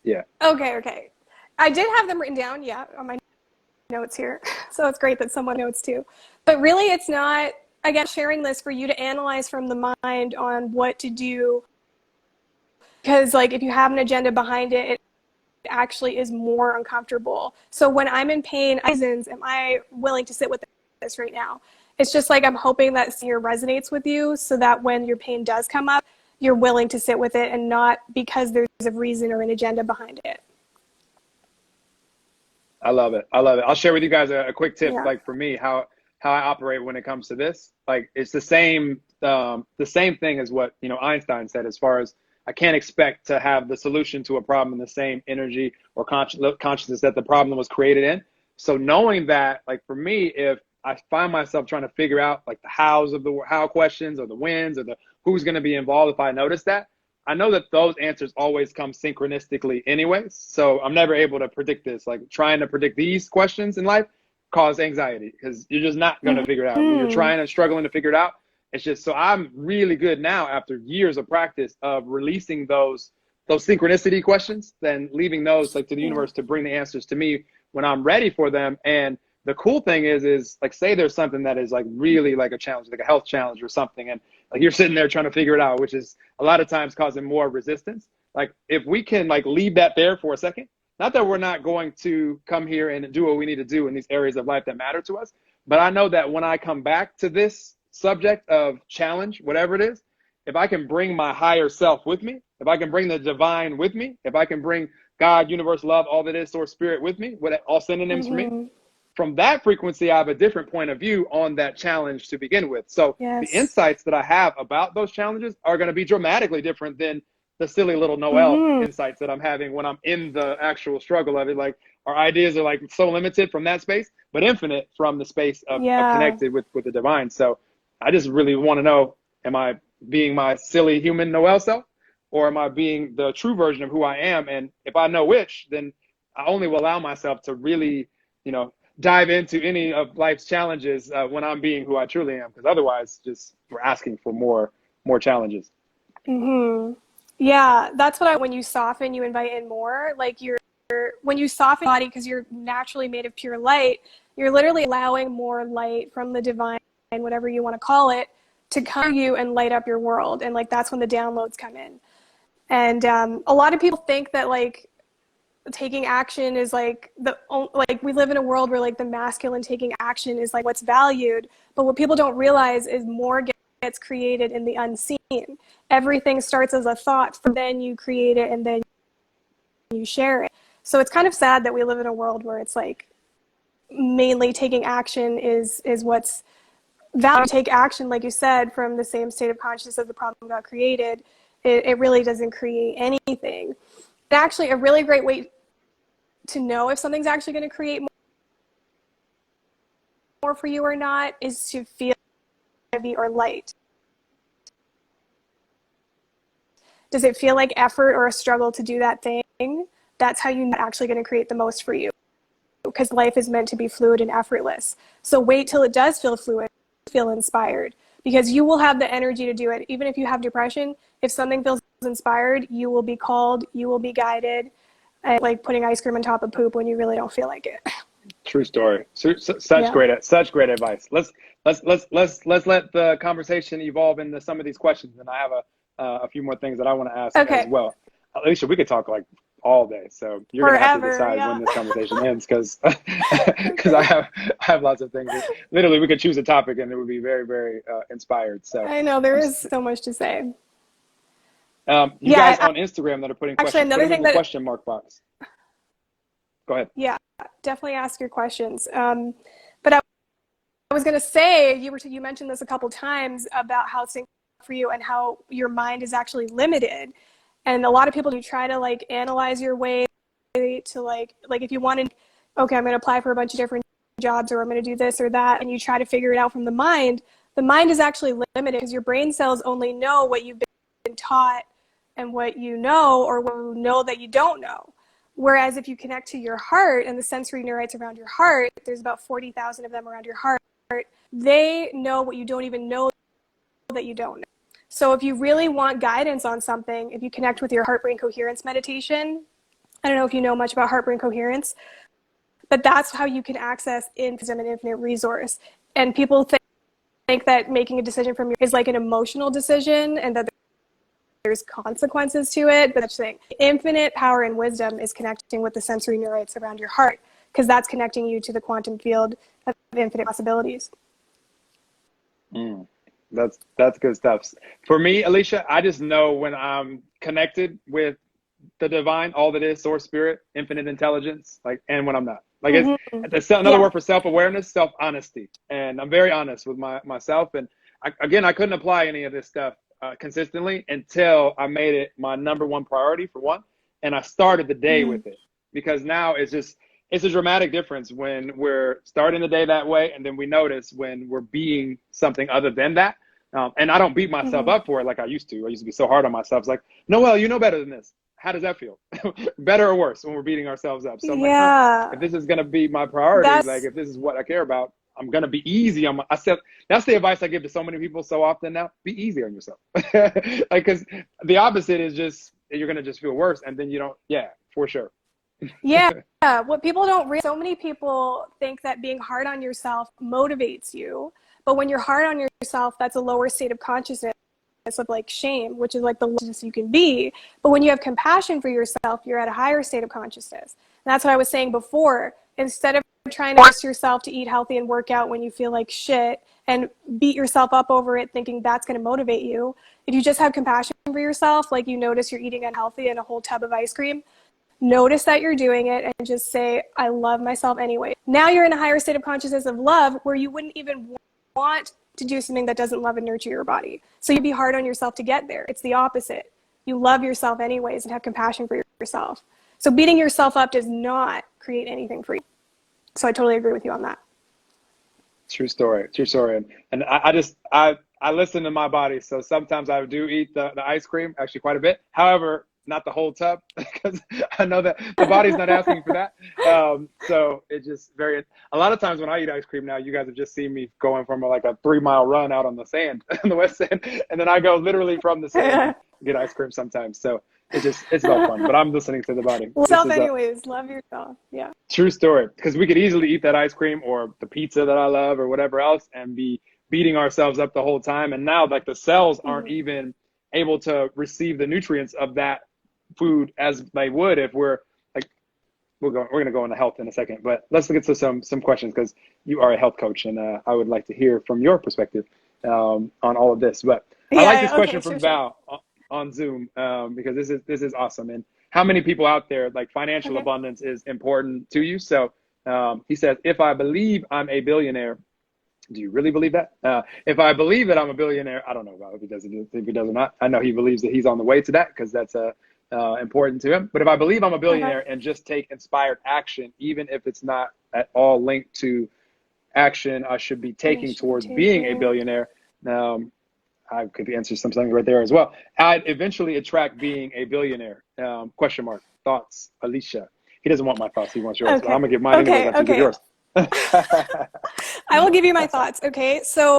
Yeah. Okay. I did have them written down, yeah, on my notes here. So it's great that someone notes too. But really, it's not, again, sharing this for you to analyze from the mind on what to do. Because if you have an agenda behind it, it actually is more uncomfortable. So when I'm in pain, am I willing to sit with this right now? It's just I'm hoping that here resonates with you, so that when your pain does come up, you're willing to sit with it and not because there's a reason or an agenda behind it. I love it. I'll share with you guys a quick tip, Yeah. for me, how I operate when it comes to this. It's the same thing as what, Einstein said, as far as I can't expect to have the solution to a problem in the same energy or consciousness that the problem was created in. So knowing that, for me, if I find myself trying to figure out the hows of the how questions, or the whens, or the who's going to be involved, if I notice that, I know that those answers always come synchronistically anyways. So I'm never able to predict this. Trying to predict these questions in life cause anxiety, because you're just not going to figure it out. When you're trying and struggling to figure it out, it's just, so I'm really good now after years of practice of releasing those synchronicity questions, then leaving those to the universe to bring the answers to me when I'm ready for them. And the cool thing is say there's something that is really a challenge, a health challenge or something, and you're sitting there trying to figure it out, which is a lot of times causing more resistance. If we can leave that there for a second, not that we're not going to come here and do what we need to do in these areas of life that matter to us, but I know that when I come back to this subject of challenge, whatever it is, if I can bring my higher self with me, if I can bring the divine with me, if I can bring God, universe, love, all that is, source, spirit with me, all synonyms for me, from that frequency, I have a different point of view on that challenge to begin with. So Yes. The insights that I have about those challenges are going to be dramatically different than the silly little Noel insights that I'm having when I'm in the actual struggle of it. Our ideas are so limited from that space, but infinite from the space of connected with the divine. So I just really want to know, am I being my silly human Noel self, or am I being the true version of who I am? And if I know which, then I only will allow myself to really, dive into any of life's challenges when I'm being who I truly am, because otherwise just we're asking for more challenges. Yeah, that's what when you soften, you invite in more. When you soften your body, because you're naturally made of pure light, you're literally allowing more light from the divine, whatever you want to call it, to come to you and light up your world. And that's when the downloads come in. And a lot of people think that taking action is we live in a world where the masculine taking action is what's valued, but what people don't realize is more gets created in the unseen. Everything starts as a thought, then you create it, and then you share it. So it's kind of sad that we live in a world where it's mainly taking action is what's valued. Take action, like you said, from the same state of consciousness as the problem got created. It really doesn't create anything. And actually, a really great way to know if something's actually going to create more for you or not is to feel heavy or light. Does it feel like effort or a struggle to do that thing? That's how you're not actually going to create the most for you, because life is meant to be fluid and effortless. So wait till it does feel fluid, feel inspired, because you will have the energy to do it. Even if you have depression, if something feels inspired, you will be called, you will be guided. Like putting ice cream on top of poop when you really don't feel like it. True story. Such great advice. Let's let the conversation evolve into some of these questions, and I have a few more things that I want to ask as well. Alisha, we could talk all day, so you're gonna have to decide when this conversation ends, because I have lots of things. Literally, we could choose a topic and it would be very, very inspired. So I know there is so much to say. You guys on Instagram that are putting actually, questions, put another them in thing the that, question mark box. Go ahead. yeah, definitely ask your questions. But I was going to say, you mentioned this a couple times about how things for you and how your mind is actually limited. And a lot of people do try to like analyze your way to like if you want to, okay, I'm going to apply for a bunch of different jobs, or I'm going to do this or that, and you try to figure it out from the mind. The mind is actually limited because your brain cells only know what you've been taught and what you know, or what you know that you don't know. Whereas if you connect to your heart and the sensory neurites around your heart, there's about 40,000 of them around your heart. They know what you don't even know that you don't know. So if you really want guidance on something, if you connect with your heart-brain coherence meditation, I don't know if you know much about heart-brain coherence, but that's how you can access an infinite resource. And people think that making a decision from your is like an emotional decision and that there's consequences to it, but that's the thing. Infinite power and wisdom is connecting with the sensory neurites around your heart, because that's connecting you to the quantum field of infinite possibilities. That's good stuff. For me, Alisha, I just know when I'm connected with the divine, all that is, source, spirit, infinite intelligence, like, and when I'm not. Like, it's another word for self-awareness, self-honesty. And I'm very honest with myself. And I couldn't apply any of this stuff consistently until I made it my number one priority, for one. And I started the day with it, because now it's a dramatic difference when we're starting the day that way. And then we notice when we're being something other than that. And I don't beat myself up for it like I used to. I used to be so hard on myself. It's like, Noel, you know better than this. How does that feel? Better or worse when we're beating ourselves up? So I'm like, if this is going to be my priority, like if this is what I care about, I'm going to be easy on I said, that's the advice I give to so many people so often now. Be easy on yourself. Like, because the opposite is just, you're going to just feel worse. And then you don't, for sure. What people don't realize, so many people think that being hard on yourself motivates you. But when you're hard on yourself, that's a lower state of consciousness of like shame, which is like the lowest you can be. But when you have compassion for yourself, you're at a higher state of consciousness. And that's what I was saying before. Instead of trying to force yourself to eat healthy and work out when you feel like shit and beat yourself up over it thinking that's going to motivate you, if you just have compassion for yourself, like you notice you're eating unhealthy and a whole tub of ice cream, notice that you're doing it and just say, I love myself anyway. Now you're in a higher state of consciousness of love where you wouldn't even want to do something that doesn't love and nurture your body. So you'd be hard on yourself to get there. It's the opposite. You love yourself anyways and have compassion for yourself. So beating yourself up does not create anything for you. So I totally agree with you on that. True story. True story. And I listen to my body. So sometimes I do eat the ice cream, actually quite a bit. However, not the whole tub, because I know that the body's not asking for that. So it just a lot of times when I eat ice cream now, you guys have just seen me going from like a 3-mile run out on the sand, on the west sand. And then I go literally from the sand and get ice cream sometimes. So it's all fun, but I'm listening to the body. Love anyways, love yourself. Yeah. True story. Because we could easily eat that ice cream or the pizza that I love or whatever else and be beating ourselves up the whole time. And now like the cells aren't even able to receive the nutrients of that food as they would if we're like, we're going to go into health in a second, but let's get to some questions, because you are a health coach and I would like to hear from your perspective on all of this. But I like this question from Val on Zoom because this is awesome. And how many people out there, like financial abundance is important to you? So he says, if I believe I'm a billionaire, do you really believe that? If I believe that I'm a billionaire, I don't know about if he does or not. I know he believes that he's on the way to that, because that's important to him. But if I believe I'm a billionaire and just take inspired action, even if it's not at all linked to action I should be taking towards being a billionaire, I could answer something right there as well. I'd eventually attract being a billionaire. Question mark. Thoughts, Alisha? He doesn't want my thoughts. He wants yours. But I'm gonna give mine anyway. That's yours. I will give you my thoughts. Okay. So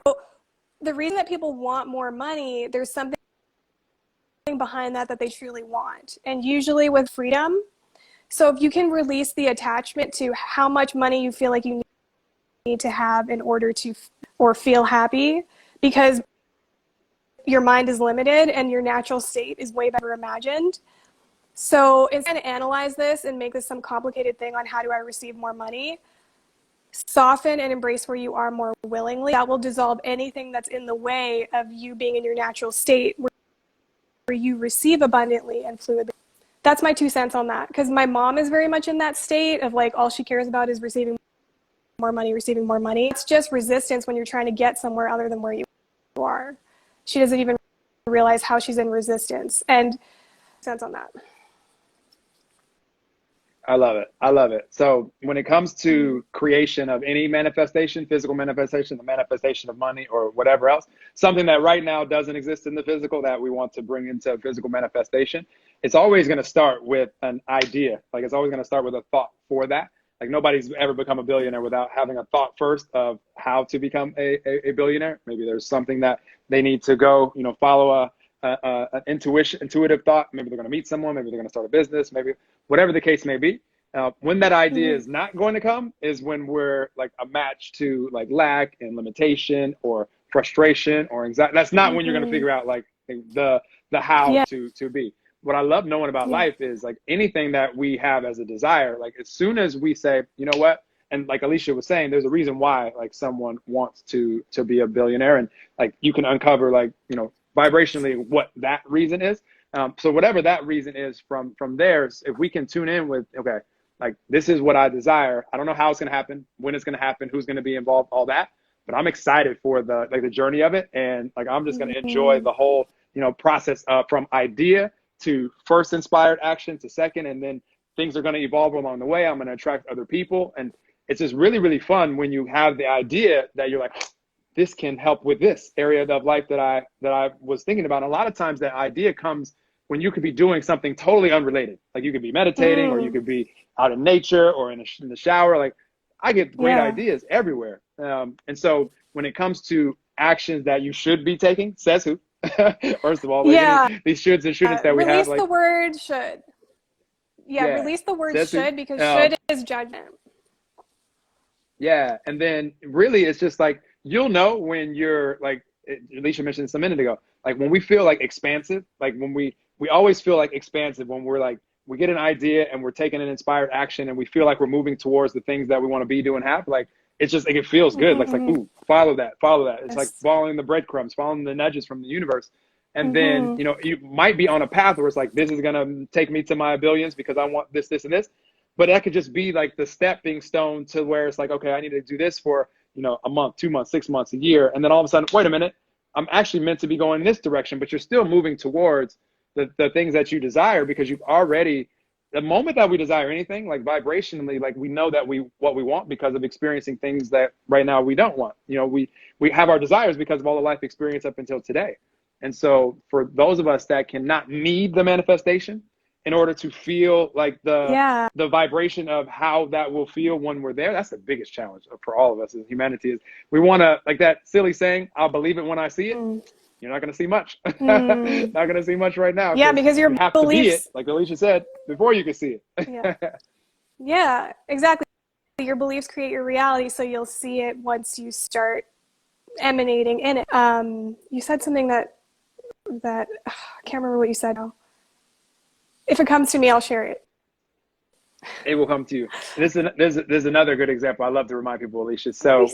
the reason that people want more money, there's something behind that they truly want. And usually with freedom. So if you can release the attachment to how much money you feel like you need to have in order to or feel happy, because your mind is limited and your natural state is way better imagined. So instead of analyze this and make this some complicated thing on how do I receive more money, soften and embrace where you are more willingly. That will dissolve anything that's in the way of you being in your natural state, where you receive abundantly and fluidly. That's my 2 cents on that, because my mom is very much in that state of like all she cares about is receiving more money, receiving more money. It's just resistance when you're trying to get somewhere other than where you are. She doesn't even realize how she's in resistance. And sense on that. I love it. I love it. So when it comes to creation of any manifestation, physical manifestation, the manifestation of money or whatever else, something that right now doesn't exist in the physical that we want to bring into physical manifestation, it's always going to start with an idea. Like it's always going to start with a thought for that. Like nobody's ever become a billionaire without having a thought first of how to become a billionaire. Maybe there's something that they need to go, follow an intuitive thought. Maybe they're going to meet someone. Maybe they're going to start a business. Maybe whatever the case may be. When that idea is not going to come is when we're like a match to like lack and limitation or frustration or anxiety. That's not when you're going to figure out like the how to be. What I love knowing about life is like anything that we have as a desire, like as soon as we say, you know what, and like Alisha was saying, there's a reason why like someone wants to be a billionaire, and like you can uncover like, vibrationally what that reason is. So whatever that reason is from there, if we can tune in with, okay, like this is what I desire. I don't know how it's going to happen, when it's going to happen, who's going to be involved, all that, but I'm excited for the journey of it. And like, I'm just going to enjoy the whole, process from idea to first inspired action to second, and then things are going to evolve along the way. I'm going to attract other people. And it's just really, really fun when you have the idea that you're like, this can help with this area of life that I was thinking about. And a lot of times that idea comes when you could be doing something totally unrelated. Like you could be meditating or you could be out in nature or in the shower. Like I get great ideas everywhere. And so when it comes to actions that you should be taking, says who? First of all, like these shoulds and shouldn'ts that we have. Release the word should. Release the word should, because should is judgment. Yeah. And then really it's just like, you'll know when you're like, Alisha mentioned this a minute ago, like when we feel like expansive, like when we always feel like expansive when we're like, we get an idea and we're taking an inspired action and we feel like we're moving towards the things that we want to be, do, and have. Like, it's just like, it feels good. Like, it's like, ooh, follow that. It's like following the breadcrumbs, following the nudges from the universe. And then, you might be on a path where it's like, this is going to take me to my billions because I want this, this, and this. But that could just be like the stepping stone to where it's like, okay, I need to do this for, a month, 2 months, 6 months, a year. And then all of a sudden, wait a minute, I'm actually meant to be going in this direction, but you're still moving towards the things that you desire, because you've already, the moment that we desire anything, like vibrationally, like we know that what we want because of experiencing things that right now we don't want. We have our desires because of all the life experience up until today. And so for those of us that cannot need the manifestation in order to feel like the vibration of how that will feel when we're there, that's the biggest challenge for all of us as humanity. Is we want to, like that silly saying, I'll believe it when I see it. You're not going to see much. Not going to see much right now. Yeah, because your have beliefs, to be it, like Alisha said, before you can see it. Yeah, exactly. Your beliefs create your reality, so you'll see it once you start emanating in it. You said something that I can't remember what you said now. If it comes to me, I'll share it. It will come to you. There's another good example I love to remind people, Alisha. So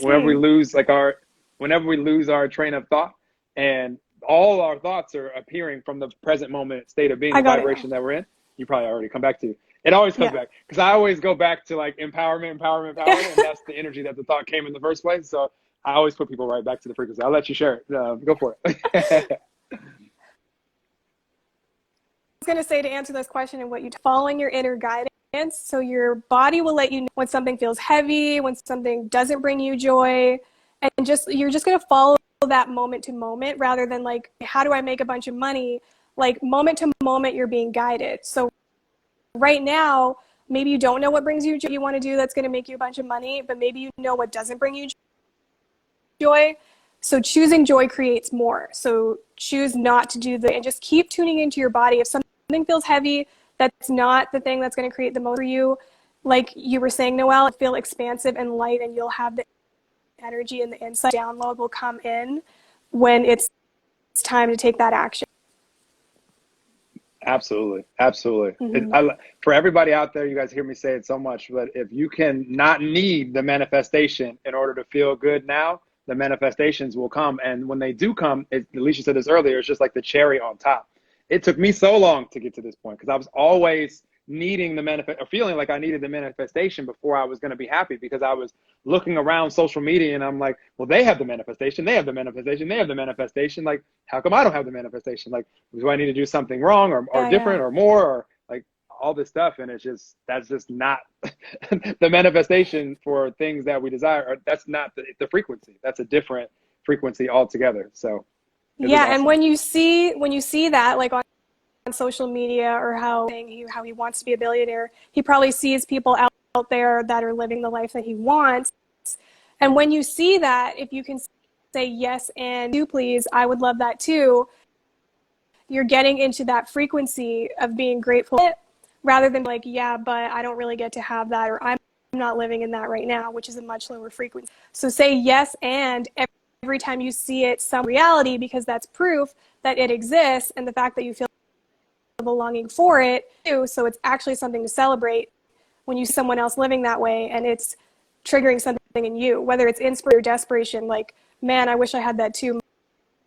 whenever we lose our train of thought, and all our thoughts are appearing from the present moment state of being, the vibration that we're in, you probably already come back to. It always comes back, because I always go back to like empowerment, and that's the energy that the thought came in the first place. So I always put people right back to the frequency. I'll let you share it. Go for it. I was going to say, to answer this question and what you following your inner guidance, so your body will let you know when something feels heavy, when something doesn't bring you joy, and you're just going to follow that moment to moment, rather than like, how do I make a bunch of money? Like moment to moment, you're being guided. So right now, maybe you don't know what brings you joy, you want to do that's going to make you a bunch of money, but maybe you know what doesn't bring you joy. So choosing joy creates more. So choose not to do and just keep tuning into your body. If something feels heavy, that's not the thing that's going to create the most for you. Like you were saying, Noel, feel expansive and light, and you'll have the energy, and the insight download will come in when it's time to take that action. Absolutely. For everybody out there, you guys hear me say it so much, but if you can not need the manifestation in order to feel good now, the manifestations will come. And when they do come, Alisha said this earlier, it's just like the cherry on top. it took me so long to get to this point because I was always needing the manifest or feeling like I needed the manifestation before I was going to be happy, because I was looking around social media and I'm like, well, they have the manifestation, they have the manifestation, they have the manifestation. Like, how come I don't have the manifestation? Like, do I need to do something wrong or different or more or like all this stuff? And it's just, that's just not the manifestation for things that we desire. Or that's not the frequency. That's a different frequency altogether. So it was Yeah, and awesome. when you see that, like on social media, or how he wants to be a billionaire, he probably sees people out there that are living the life that he wants. And when you see that, if you can say yes and do please, I would love that too, you're getting into that frequency of being grateful, rather than like, yeah, but I don't really get to have that, or I'm not living in that right now, which is a much lower frequency. So say yes and every time you see it, some reality, because that's proof that it exists, and the fact that you feel the longing for it too. So it's actually something to celebrate when you see someone else living that way, and it's triggering something in you, whether it's inspiration or desperation, like, man, I wish I had that too,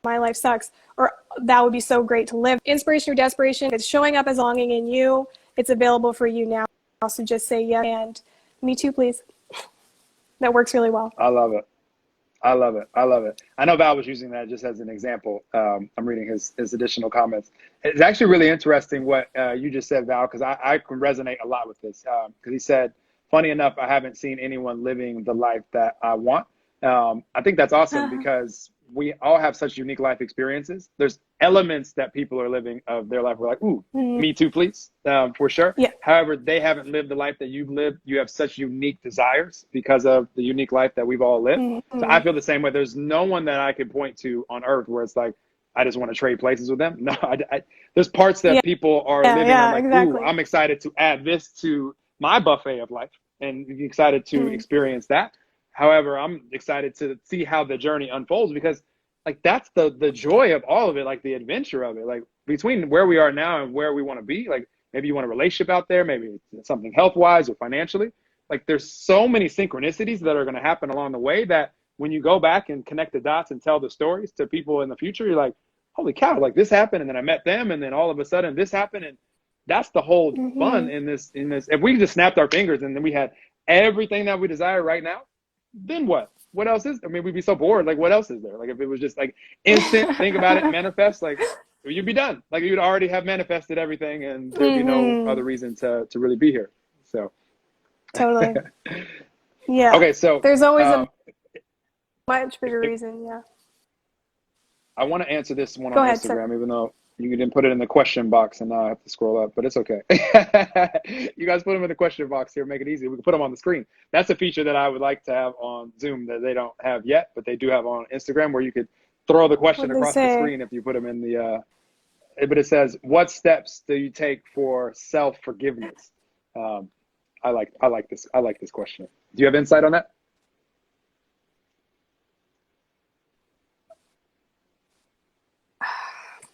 my life sucks, or that would be so great to live. Inspiration or desperation, it's showing up as longing in you, it's available for you now. So just say yes and me too, please. That works really well. I love it. I love it. I love it. I know Val was using that just as an example. I'm reading his additional comments. It's actually really interesting what you just said, Val, because I can resonate a lot with this. Because he said, funny enough, I haven't seen anyone living the life that I want. I think that's awesome because we all have such unique life experiences. There's elements that people are living of their life. We're like, ooh, me too, please, for sure. Yeah. However, they haven't lived the life that you've lived. You have such unique desires because of the unique life that we've all lived. So I feel the same way. There's no one that I can point to on earth where it's like, I just want to trade places with them. No, there's parts that people are living. I'm like, exactly. ooh, I'm excited to add this to my buffet of life and be excited to experience that. However, I'm excited to see how the journey unfolds, because like that's the joy of all of it, like the adventure of it, like between where we are now and where we want to be. Like maybe you want a relationship out there, maybe it's something health wise or financially. Like there's so many synchronicities that are going to happen along the way that when you go back and connect the dots and tell the stories to people in the future, you're like, holy cow, like this happened. And then I met them. And then all of a sudden this happened. And that's the whole fun in this. If we just snapped our fingers and then we had everything that we desire right now, then what? What else is, I mean, we'd be so bored. Like, what else is there? Like, if it was just like instant, think about it, manifest, like, you'd be done. Like, you'd already have manifested everything and there'd be no other reason to really be here. So. Totally. Yeah. Okay, so. There's always a much bigger reason, yeah. I want to answer this one Go on ahead, Instagram, sir. even though you didn't put it in the question box and now I have to scroll up, but it's okay. You guys put them in the question box here, make it easy. We can put them on the screen. That's a feature that I would like to have on Zoom that they don't have yet, but they do have on Instagram, where you could throw the question across the screen if you put them in the, but it says, what steps do you take for self-forgiveness? I like this question. Do you have insight on that?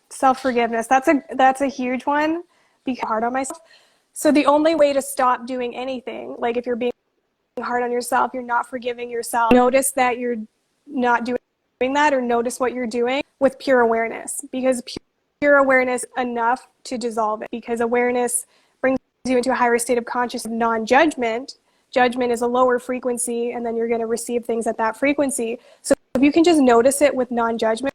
Self-forgiveness. That's a huge one, because I'm hard on myself. So the only way to stop doing anything, like if you're being hard on yourself, you're not forgiving yourself, notice that you're not doing that, or notice what you're doing with pure awareness, because pure awareness enough to dissolve it, because awareness brings you into a higher state of consciousness, non-judgment. Judgment is a lower frequency, and then you're going to receive things at that frequency. So if you can just notice it with non-judgment,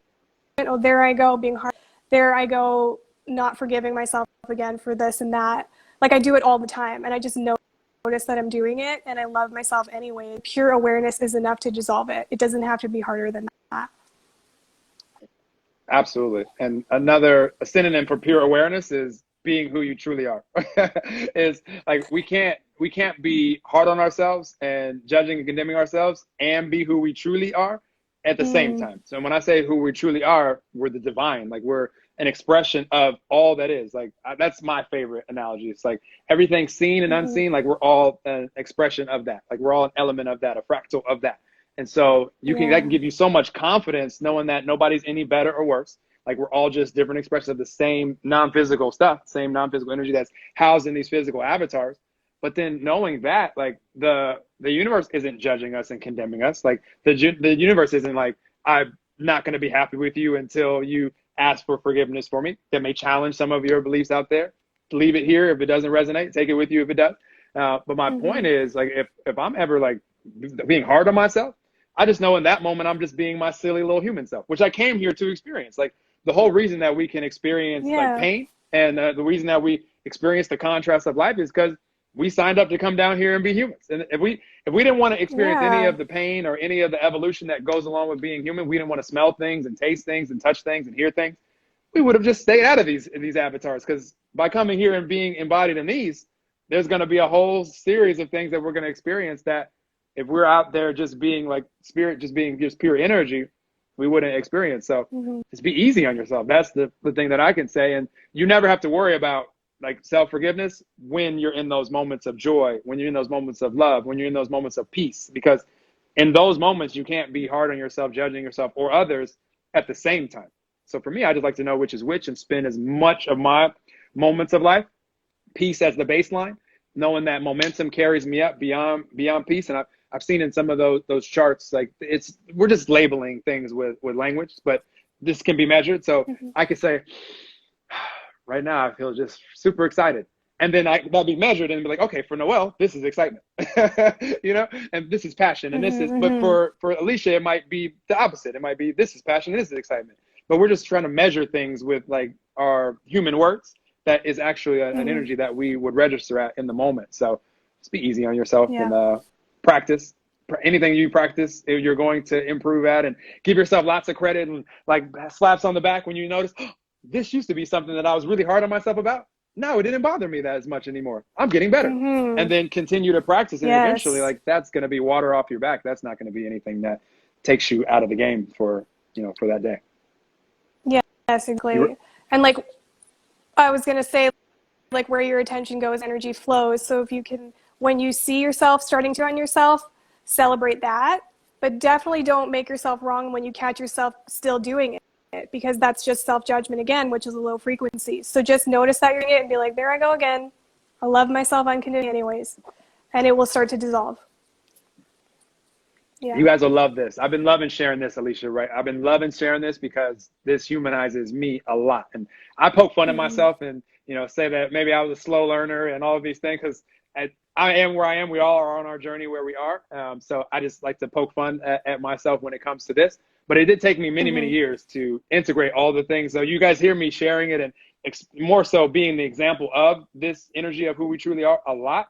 oh, there I go being hard, there I go not forgiving myself again for this and that. Like I do it all the time, and I just notice that I'm doing it, and I love myself anyway. Pure awareness is enough to dissolve it. It doesn't have to be harder than that. Absolutely. And a synonym for pure awareness is being who you truly are. Is like we can't be hard on ourselves and judging and condemning ourselves and be who we truly are at the same time. So when I say who we truly are, we're the divine. Like we're an expression of all that is. Like that's my favorite analogy. It's like everything seen and unseen, like we're all an expression of that. Like we're all an element of that, a fractal of that. And so that can give you so much confidence, knowing that nobody's any better or worse. Like we're all just different expressions of the same non-physical stuff, same non-physical energy that's housed in these physical avatars. But then knowing that, like the universe isn't judging us and condemning us. Like the universe isn't like, I'm not going to be happy with you until you ask for forgiveness for me. That may challenge some of your beliefs out there. Leave it here if it doesn't resonate. Take it with you if it does. But my point is, like, if I'm ever like being hard on myself, I just know in that moment I'm just being my silly little human self, which I came here to experience. Like the whole reason that we can experience like Yeah. pain and the reason that we experience the contrast of life is because we signed up to come down here and be humans. And if we didn't want to experience any Yeah. of the pain or any of the evolution that goes along with being human, we didn't want to smell things and taste things and touch things and hear things, we would have just stayed out of these avatars. Because by coming here and being embodied in these, there's going to be a whole series of things that we're going to experience that if we're out there just being like spirit, just being just pure energy, we wouldn't experience. So just be easy on yourself. That's the thing that I can say. And you never have to worry about like self-forgiveness when you're in those moments of joy, when you're in those moments of love, when you're in those moments of peace, because in those moments, you can't be hard on yourself, judging yourself or others at the same time. So for me, I just like to know which is which and spend as much of my moments of life, peace as the baseline, knowing that momentum carries me up beyond peace. And I've seen in some of those charts, like we're just labeling things with language, but this can be measured. So I could say, right now, I feel just super excited. And then that'll be measured and be like, okay, for Noel, this is excitement, and this is passion. And this is, but for Alisha, it might be the opposite. It might be, this is passion and this is excitement. But we're just trying to measure things with like our human words. That is actually an energy that we would register at in the moment. So just be easy on yourself and practice. Anything you practice, you're going to improve at, and give yourself lots of credit and like slaps on the back when you notice, oh, this used to be something that I was really hard on myself about. No, it didn't bother me that as much anymore. I'm getting better. And then continue to practice. And eventually, like, that's going to be water off your back. That's not going to be anything that takes you out of the game for that day. Yeah, yes, exactly. And like, I was going to say, like, where your attention goes, energy flows. So if you can, when you see yourself starting to on yourself, celebrate that, but definitely don't make yourself wrong when you catch yourself still doing it, because that's just self-judgment again, which is a low frequency. So just notice that you're doing it and be like, there I go again. I love myself unconditionally anyways. And it will start to dissolve. Yeah. You guys will love this. I've been loving sharing this, Alisha, right? I've been loving sharing this because this humanizes me a lot. And I poke fun at myself and, say that maybe I was a slow learner and all of these things, because I am where I am. We all are on our journey where we are. So I just like to poke fun at myself when it comes to this. But it did take me many, many years to integrate all the things. So you guys hear me sharing it and more so being the example of this energy of who we truly are a lot.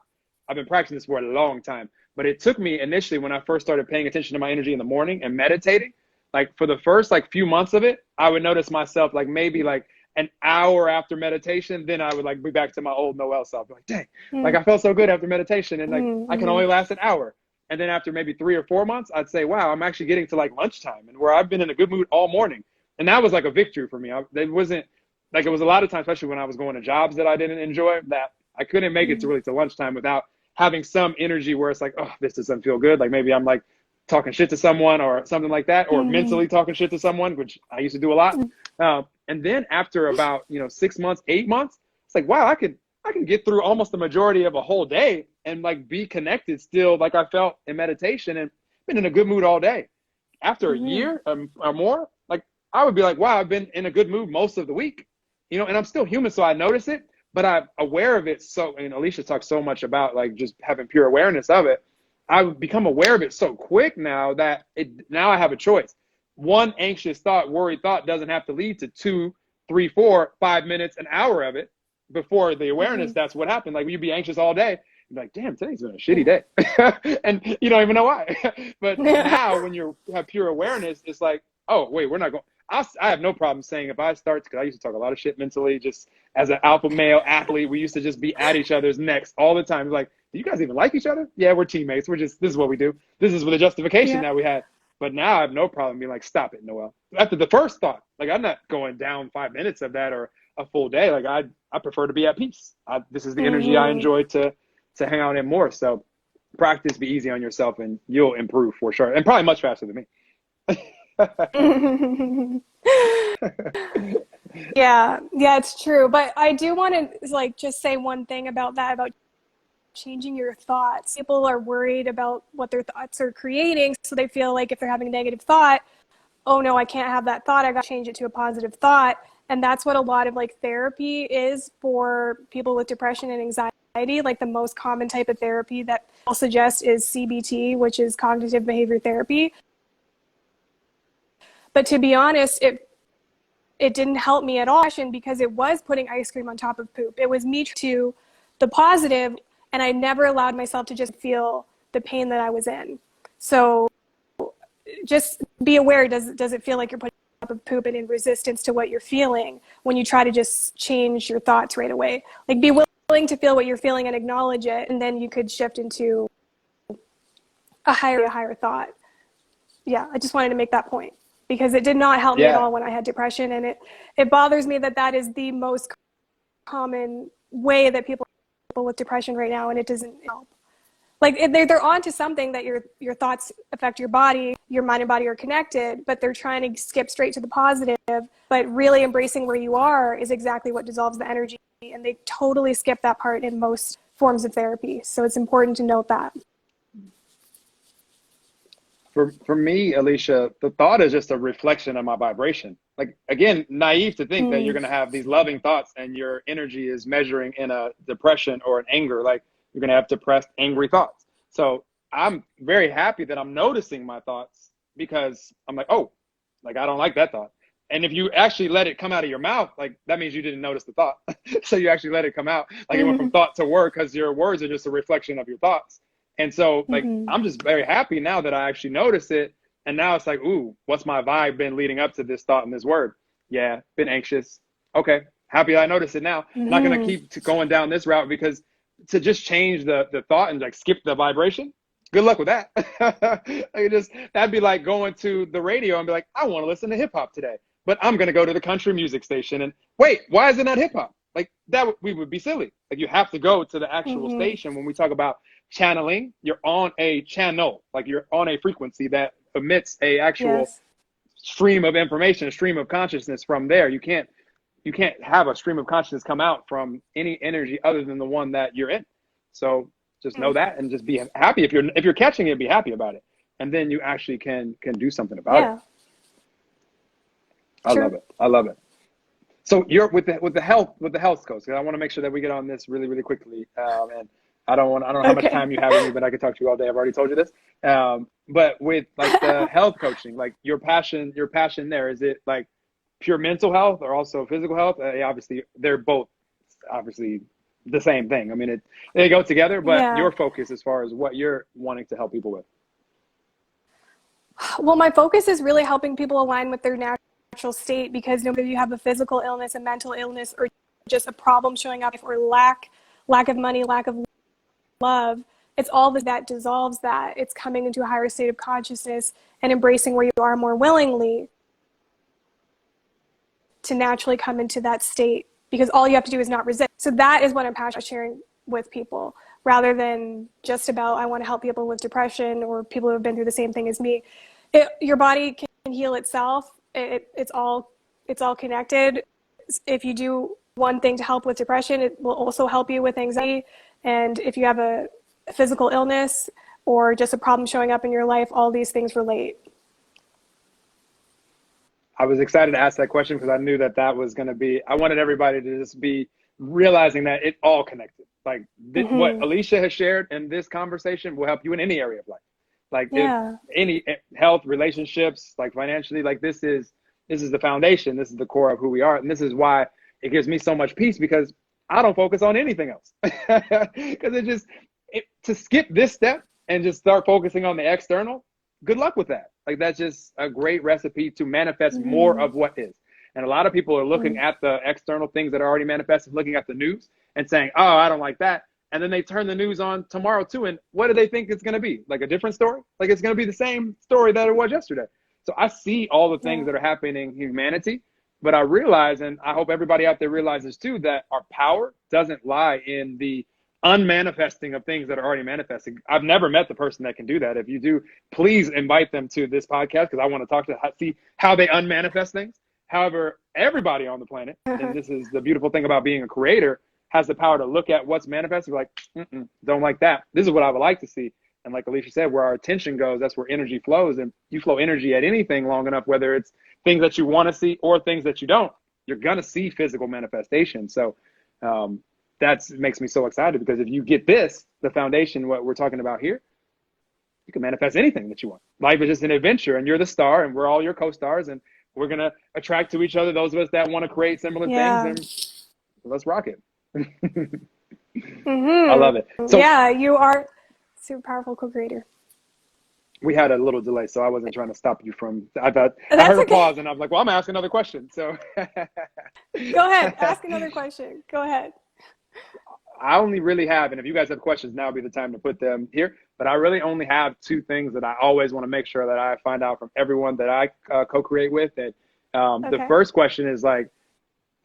I've been practicing this for a long time. But it took me initially, when I first started paying attention to my energy in the morning and meditating, like for the first like few months of it, I would notice myself like maybe like an hour after meditation, then I would like be back to my old Noel self. Like, dang, like I felt so good after meditation, and like I can only last an hour. And then after maybe 3 or 4 months, I'd say, wow, I'm actually getting to like lunchtime and where I've been in a good mood all morning. And that was like a victory for me. It wasn't like, it was a lot of times, especially when I was going to jobs that I didn't enjoy, that I couldn't make it to really to lunchtime without having some energy where it's like, oh, this doesn't feel good. Like maybe I'm like talking shit to someone or something like that, or mentally talking shit to someone, which I used to do a lot. And then after about, 6 months, 8 months, it's like, wow, I can get through almost the majority of a whole day and like be connected still, like I felt in meditation, and been in a good mood all day. After a year or more, like I would be like, wow, I've been in a good mood most of the week, and I'm still human, so I notice it. But I'm aware of it. So, and Alisha talks so much about like just having pure awareness of it. I've become aware of it so quick now that now I have a choice. One anxious thought, worried thought doesn't have to lead to 2, 3, 4, 5 minutes, an hour of it before the awareness. That's what happened. Like you'd be anxious all day. You'd be like, damn, today's been a shitty day. And you don't even know why. But now when you have pure awareness, it's like, oh, wait, we're not going. I have no problem saying if I start, because I used to talk a lot of shit mentally, just as an alpha male athlete, we used to just be at each other's necks all the time. Like, do you guys even like each other? Yeah, we're teammates. This is what we do. This is the justification that we had. But now I have no problem being like, stop it, Noel. After the first thought, like I'm not going down 5 minutes of that or a full day. Like I prefer to be at peace. This is the energy I enjoy to hang out in more. So practice, be easy on yourself, and you'll improve for sure. And probably much faster than me. Yeah, it's true. But I do want to like just say one thing about that, about changing your thoughts. People are worried about what their thoughts are creating, so they feel like if they're having a negative thought, oh no, I can't have that thought. I got to change it to a positive thought. And that's what a lot of like therapy is for people with depression and anxiety. Like the most common type of therapy that I'll suggest is CBT, which is cognitive behavior therapy. But to be honest, it didn't help me at all because it was putting ice cream on top of poop. It was me to the positive, and I never allowed myself to just feel the pain that I was in. So just be aware, does it feel like you're putting on top of poop and in resistance to what you're feeling when you try to just change your thoughts right away? Like be willing to feel what you're feeling and acknowledge it, and then you could shift into a higher thought. Yeah, I just wanted to make that point, because it did not help me at all when I had depression. And it bothers me that is the most common way that people with depression right now, and it doesn't help. Like they're onto something, that your thoughts affect your body, your mind and body are connected, but they're trying to skip straight to the positive. But really embracing where you are is exactly what dissolves the energy. And they totally skip that part in most forms of therapy. So it's important to note that. For me, Alisha, the thought is just a reflection of my vibration. Like, again, naive to think that you're going to have these loving thoughts and your energy is measuring in a depression or an anger. Like, you're going to have depressed, angry thoughts. So I'm very happy that I'm noticing my thoughts, because I'm like, oh, like, I don't like that thought. And if you actually let it come out of your mouth, like, that means you didn't notice the thought. So you actually let it come out. Like, it went from thought to word, because your words are just a reflection of your thoughts. And so, like, I'm just very happy now that I actually notice it. And now it's like, ooh, what's my vibe been leading up to this thought and this word? Yeah, been anxious. Okay, happy I noticed it now. I'm not going to keep going down this route, because to just change the thought and like skip the vibration, good luck with that. That'd be like going to the radio and be like, I want to listen to hip hop today, but I'm going to go to the country music station and wait, why is it not hip hop? Like we would be silly. Like you have to go to the actual station. When we talk about channeling, you're on a channel, like you're on a frequency that emits a actual stream of information, a stream of consciousness from there. You can't have a stream of consciousness come out from any energy other than the one that you're in. So just know that, and just be happy. If you're catching it, be happy about it. And then you actually can do something about it. I love it. So you're with the health coach, because I want to make sure that we get on this really, really quickly. And I don't know how much time you have with me, but I could talk to you all day. I've already told you this. But with like the health coaching, like your passion there, is it like pure mental health or also physical health? Obviously, they're both obviously the same thing. I mean, they go together, but your focus as far as what you're wanting to help people with. Well, my focus is really helping people align with their natural state, because no matter if you have a physical illness, a mental illness, or just a problem showing up, or lack of money, lack of love, it's all that dissolves that. It's coming into a higher state of consciousness and embracing where you are more willingly to naturally come into that state, because all you have to do is not resist. So that is what I'm passionate about sharing with people, rather than just about I want to help people with depression or people who have been through the same thing as me. Your body can heal itself. It's all connected. If you do one thing to help with depression, it will also help you with anxiety. And if you have a physical illness or just a problem showing up in your life, all these things relate. I was excited to ask that question because I knew that was going to be, I wanted everybody to just be realizing that it all connected. Like what Alisha has shared in this conversation will help you in any area of life. Like if any health, relationships, like financially, like this is the foundation. This is the core of who we are. And this is why it gives me so much peace, because I don't focus on anything else. Because to skip this step and just start focusing on the external, good luck with that. Like that's just a great recipe to manifest more of what is. And a lot of people are looking at the external things that are already manifested, looking at the news and saying, oh, I don't like that. And then they turn the news on tomorrow too. And what do they think it's going to be? Like a different story? Like it's going to be the same story that it was yesterday. So I see all the things that are happening in humanity, but I realize, and I hope everybody out there realizes too, that our power doesn't lie in the unmanifesting of things that are already manifesting. I've never met the person that can do that. If you do, please invite them to this podcast, because I want to talk to see how they unmanifest things. However, everybody on the planet, and this is the beautiful thing about being a creator, has the power to look at what's manifested, like, don't like that. This is what I would like to see. And like Alisha said, where our attention goes, that's where energy flows. And you flow energy at anything long enough, whether it's things that you want to see or things that you don't, you're going to see physical manifestation. So that makes me so excited, because if you get this, the foundation, what we're talking about here, you can manifest anything that you want. Life is just an adventure, and you're the star, and we're all your co-stars, and we're going to attract to each other those of us that want to create similar things, and let's rock it. I love it. So yeah, you are super powerful co-creator. we had a little delay, so I wasn't trying to stop you from, I thought, That's I heard okay. a pause, and I was like, well, I'm going to ask another question. So Go ahead, ask another question. Go ahead. I only really have, and if you guys have questions, now would be the time to put them here. But I really only have two things that I always want to make sure that I find out from everyone that I co-create with. And the Okay. first question is, like,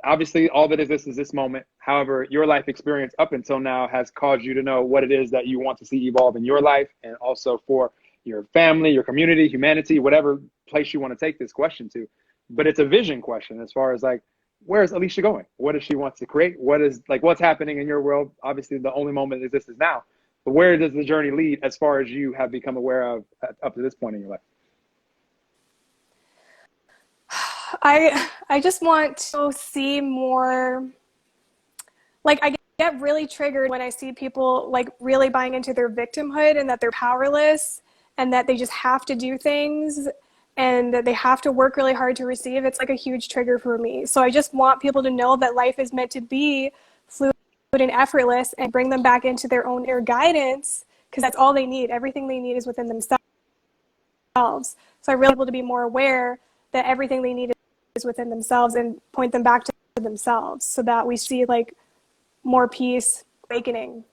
obviously all that exists is this moment. However, your life experience up until now has caused you to know what it is that you want to see evolve in your life, and also for your family, your community, humanity, whatever place you want to take this question to. But it's a vision question, as far as like, where's Alisha going? What does she want to create? What is, like, what's happening in your world? Obviously, the only moment that exists is now. But where does the journey lead, as far as you have become aware of up to this point in your life? I just want to see more, like, I get really triggered when I see people like really buying into their victimhood, and that they're powerless, and that they just have to do things, and that they have to work really hard to receive. It's like a huge trigger for me. So I just want people to know that life is meant to be fluid and effortless, and bring them back into their own inner guidance, because that's all they need. Everything they need is within themselves. So I really want people to be more aware that everything they need is within themselves, and point them back to themselves, so that we see like more peace, awakening,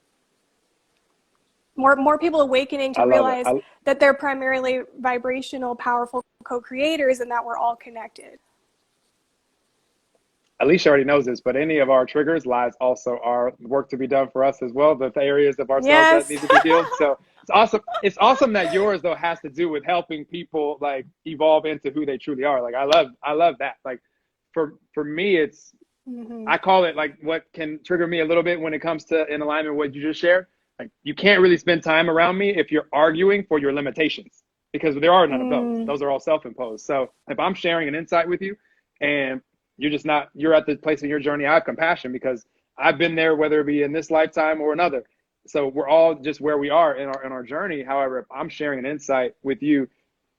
more people awakening to I love it. realize that they're primarily vibrational, powerful co-creators, and that we're all connected. Alicia already knows this, but any of our triggers lies also are work to be done for us as well, the areas of ourselves that Yes. need to be healed. So it's awesome. It's awesome that yours, though, has to do with helping people like evolve into who they truly are. Like, I love that. Like, for me, it's, I call it like what can trigger me a little bit when it comes to in alignment with what you just shared. Like, you can't really spend time around me if you're arguing for your limitations, because there are none of those. Those are all self-imposed. So if I'm sharing an insight with you, and you're just not, you're at the place in your journey, I have compassion, because I've been there, whether it be in this lifetime or another. So we're all just where we are in our journey. However, if I'm sharing an insight with you,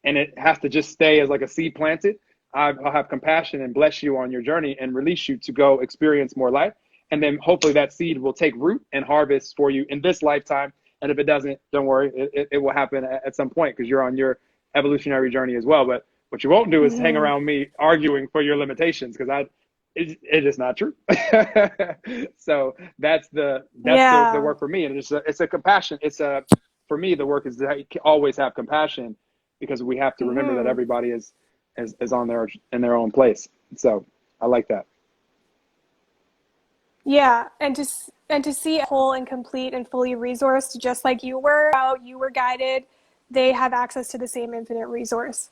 and it has to just stay as like a seed planted, I'll have compassion and bless you on your journey, and release you to go experience more life. And then hopefully that seed will take root and harvest for you in this lifetime. And if it doesn't, don't worry, it will happen at some point, because you're on your evolutionary journey as well. But what you won't do is hang around me arguing for your limitations, because it's just not true. So that's the work for me, and it's a compassion. For me, the work is to always have compassion, because we have to remember that everybody is on in their own place. So I like that. Yeah, and to see it whole and complete and fully resourced, just like you were, how you were guided, they have access to the same infinite resource.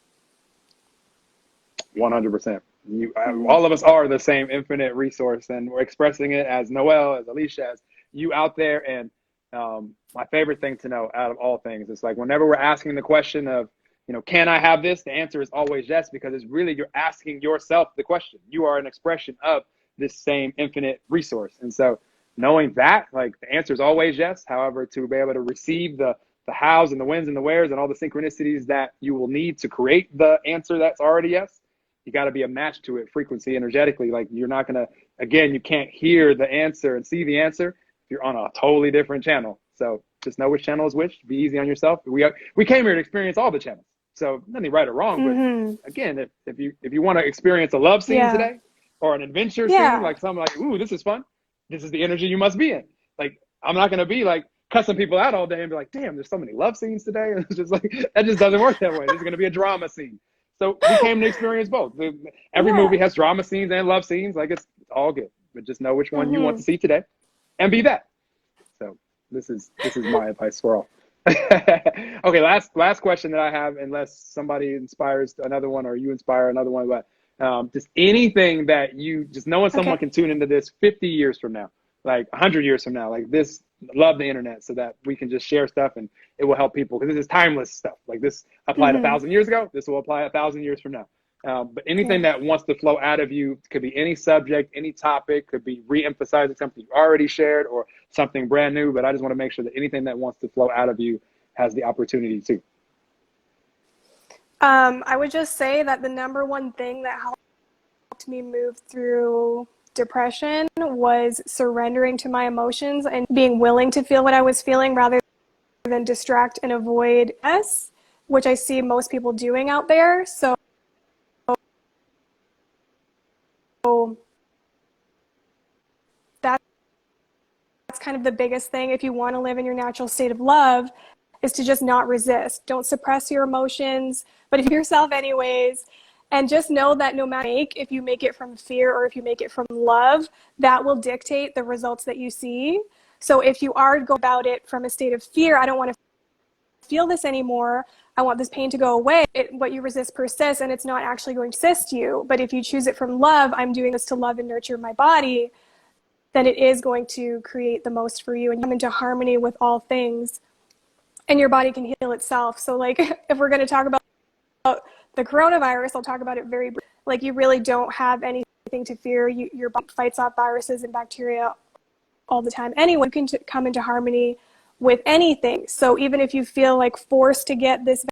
100%. All of us are the same infinite resource, and we're expressing it as Noel, as Alisha, as you out there. And my favorite thing to know out of all things is, like, whenever we're asking the question of, can I have this? The answer is always yes, because it's really, you're asking yourself the question. You are an expression of this same infinite resource. And so knowing that, like, the answer is always yes. However, to be able to receive the hows and the whens and the wheres and all the synchronicities that you will need to create the answer that's already yes, you got to be a match to it frequency, energetically. Like, you're not going to, again, you can't hear the answer and see the answer if you're on a totally different channel. So just know which channel is which. Be easy on yourself. We came here to experience all the channels. So nothing right or wrong, but again, if you want to experience a love scene today, or an adventure scene, like something like, ooh, this is fun, this is the energy you must be in. Like, I'm not going to be like cussing people out all day and be like, damn, there's so many love scenes today. And it's just like, that just doesn't work that way. This is going to be a drama scene. So we came to experience both. Every movie has drama scenes and love scenes. Like, it's all good, but just know which one you want to see today, and be that. So this is my advice for all. Okay, last question that I have, unless somebody inspires another one, or you inspire another one, but just anything that you, just knowing someone can tune into this 50 years from now, like 100 years from now. Like this, love the internet so that we can just share stuff and it will help people because this is timeless stuff. Like this applied 1,000 years ago, this will apply 1,000 years from now. But anything that wants to flow out of you could be any subject, any topic, could be re-emphasizing something you already shared or something brand new. But I just want to make sure that anything that wants to flow out of you has the opportunity to. I would just say that the number one thing that helped me move through depression was surrendering to my emotions and being willing to feel what I was feeling rather than distract and avoid us, which I see most people doing out there. So that's kind of the biggest thing if you want to live in your natural state of love, is to just not resist. Don't suppress your emotions, but if yourself anyways, and just know that no matter if you make it from fear or if you make it from love, that will dictate the results that you see. So if you are go about it from a state of fear, I don't want to feel this anymore, I want this pain to go away, what you resist persists and it's not actually going to assist you. But if you choose it from love, I'm doing this to love and nurture my body, then it is going to create the most for you and come into harmony with all things. And your body can heal itself. So like if we're going to talk about the coronavirus, I'll talk about it very briefly. Like you really don't have anything to fear. Your body fights off viruses and bacteria all the time. Anyway, you can come into harmony with anything. So even if you feel like forced to get this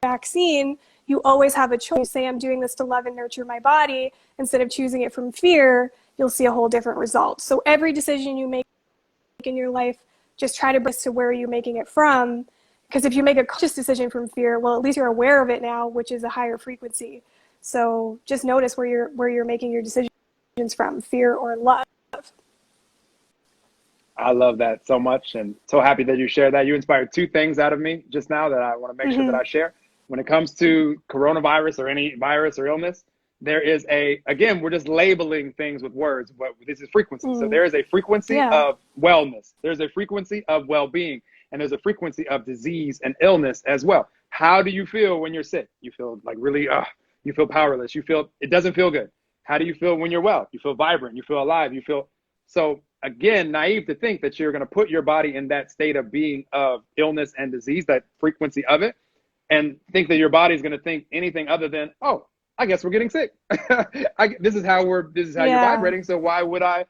vaccine, you always have a choice. Say I'm doing this to love and nurture my body instead of choosing it from fear, you'll see a whole different result. So every decision you make in your life, just try to bring to where you're making it from. Because if you make a conscious decision from fear, well, at least you're aware of it now, which is a higher frequency. So just notice where you're making your decisions from, fear or love. I love that so much and so happy that you shared that. You inspired two things out of me just now that I want to make sure that I share. When it comes to coronavirus or any virus or illness, there is again, we're just labeling things with words, but this is frequency. So there is a frequency of wellness. There's a frequency of well-being. And there's a frequency of disease and illness as well. How do you feel when you're sick? You feel like really, you feel powerless. You feel, it doesn't feel good. How do you feel when you're well? You feel vibrant. You feel alive. You feel, so again, naive to think that you're going to put your body in that state of being of illness and disease, that frequency of it, and think that your body is going to think anything other than, oh, I guess we're getting sick. This is how you're vibrating. So why would I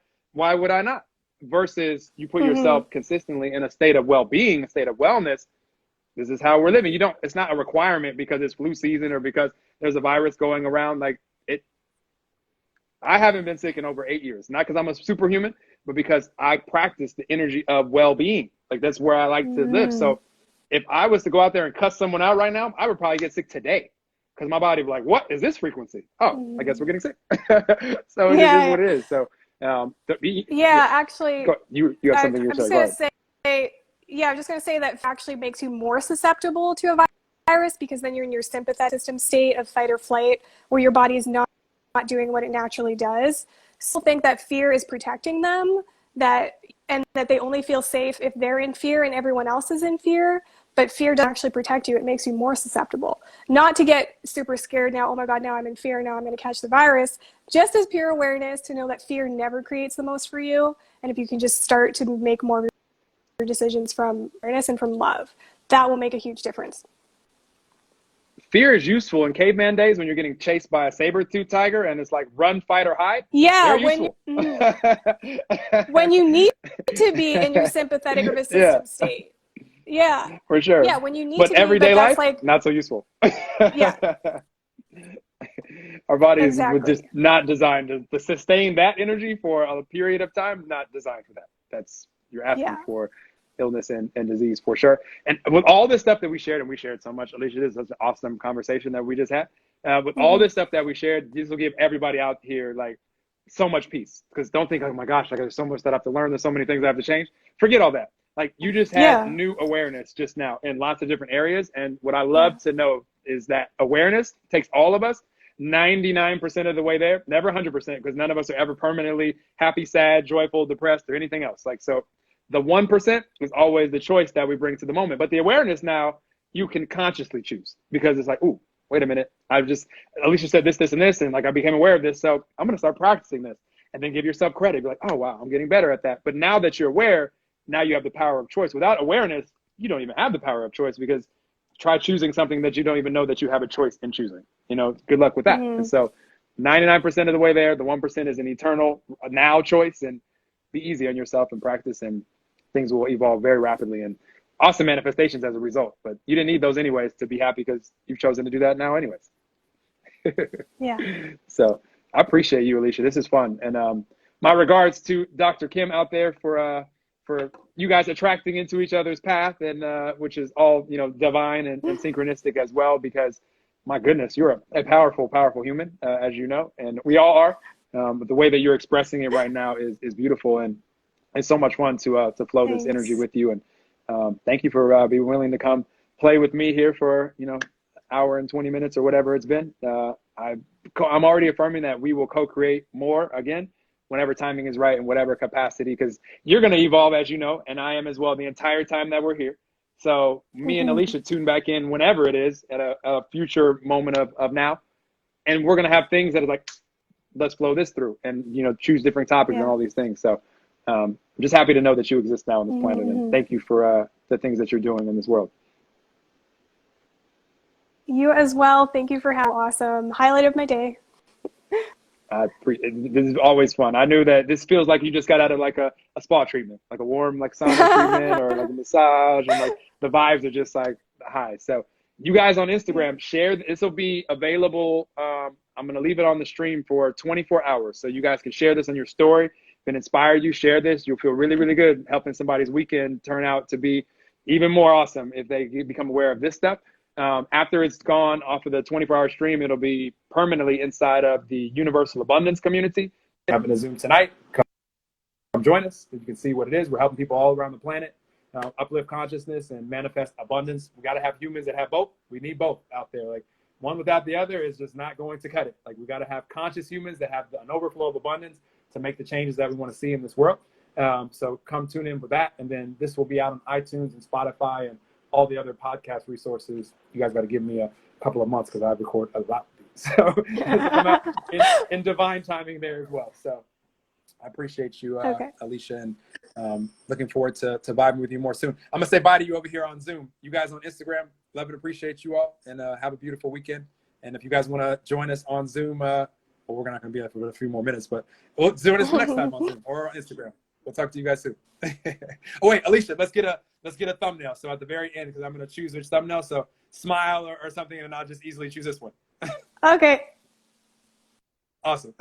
not? Versus you put yourself consistently in a state of well-being, a state of wellness. This is how we're living. It's not a requirement because it's flu season or because there's a virus going around. Like I haven't been sick in over 8 years, not because I'm a superhuman, but because I practice the energy of well-being. Like that's where I like to live. So if I was to go out there and cuss someone out right now, I would probably get sick today because my body would be like, what is this frequency? Oh, I guess we're getting sick. So it is what it is. So actually, you have something you're saying. I'm just going to say that actually makes you more susceptible to a virus because then you're in your sympathetic system state of fight or flight where your body is not doing what it naturally does. So think that fear is protecting them, and that they only feel safe if they're in fear and everyone else is in fear. But fear doesn't actually protect you. It makes you more susceptible. Not to get super scared now, oh my God, now I'm in fear, now I'm going to catch the virus. Just as pure awareness to know that fear never creates the most for you. And if you can just start to make more decisions from awareness and from love, that will make a huge difference. Fear is useful in caveman days when you're getting chased by a saber-tooth tiger and it's like run, fight, or hide. Yeah, when you need to be in your sympathetic nervous system state. Yeah, for sure. Yeah, when you need but to everyday be, life, like, not so useful. Yeah. Our bodies were just not designed to sustain that energy for a period of time, not designed for that. You're asking for illness and disease for sure. And with all this stuff that we shared, and we shared so much, Alisha, this is such an awesome conversation that we just had. With all this stuff that we shared, this will give everybody out here like so much peace. Because don't think, oh my gosh, like there's so much that I have to learn, there's so many things I have to change. Forget all that. Like you just had new awareness just now in lots of different areas. And what I love to know is that awareness takes all of us 99% of the way there, never 100%, because none of us are ever permanently happy, sad, joyful, depressed, or anything else. Like, so the 1% is always the choice that we bring to the moment. But the awareness now, you can consciously choose because it's like, ooh, wait a minute. Alisha said this, and this, and like I became aware of this. So I'm going to start practicing this. and then give yourself credit. Be like, oh, wow, I'm getting better at that. But now that you're aware, now you have the power of choice. Without awareness, you don't even have the power of choice, because try choosing something that you don't even know that you have a choice in choosing. Good luck with that. And so 99% of the way there, the 1% is an eternal now choice, and be easy on yourself and practice, and things will evolve very rapidly and awesome manifestations as a result. But you didn't need those anyways to be happy, because you've chosen to do that now anyways. Yeah. So I appreciate you, Alisha. This is fun. And my regards to Dr. Kim out there for you guys attracting into each other's path, and which is all, divine and synchronistic as well, because my goodness, you're a powerful, powerful human, as you know, and we all are. But the way that you're expressing it right now is beautiful, and it's so much fun to flow this energy with you. And thank you for being willing to come play with me here for hour and 20 minutes or whatever it's been. I'm already affirming that we will co-create more again whenever timing is right, in whatever capacity, because you're going to evolve, as you know, and I am as well, the entire time that we're here. So me and Alisha tune back in whenever it is, at a future moment of now, and we're going to have things that are like, let's flow this through, and choose different topics and all these things. So I'm just happy to know that you exist now on this planet, and thank you for the things that you're doing in this world. You as well. Thank you for having me. Awesome highlight of my day. This is always fun. I knew that this feels like you just got out of like a spa treatment, like a warm sauna treatment, or like a massage, and like the vibes are just like high. So you guys on Instagram, share. This will be available. I'm going to leave it on the stream for 24 hours. So you guys can share this on your story. If it inspired you, share this. You'll feel really, really good helping somebody's weekend turn out to be even more awesome if they become aware of this stuff. After it's gone off of the 24-hour stream, it'll be permanently inside of the Universal Abundance community. Having a Zoom tonight. Come join us. You can see what it is. We're helping people all around the planet uplift consciousness and manifest abundance. We got to have humans that have both. We need both out there. Like, one without the other is just not going to cut it. Like, we got to have conscious humans that have an overflow of abundance to make the changes that we want to see in this world. So come tune in with that. And then this will be out on iTunes and Spotify and all the other podcast resources. You guys got to give me a couple of months, because I record a lot of these. So I'm out in divine timing there as well. So I appreciate you, Alisha, and looking forward to vibing with you more soon. I'm going to say bye to you over here on Zoom. You guys on Instagram, love and appreciate you all, and have a beautiful weekend. And if you guys want to join us on Zoom, well, we're not going to be there for a few more minutes, but we'll join us next time on Zoom or on Instagram. We'll talk to you guys soon. Oh wait, Alisha, let's get a thumbnail. So at the very end, because I'm going to choose which thumbnail. So smile or something, and I'll just easily choose this one. Okay. Awesome.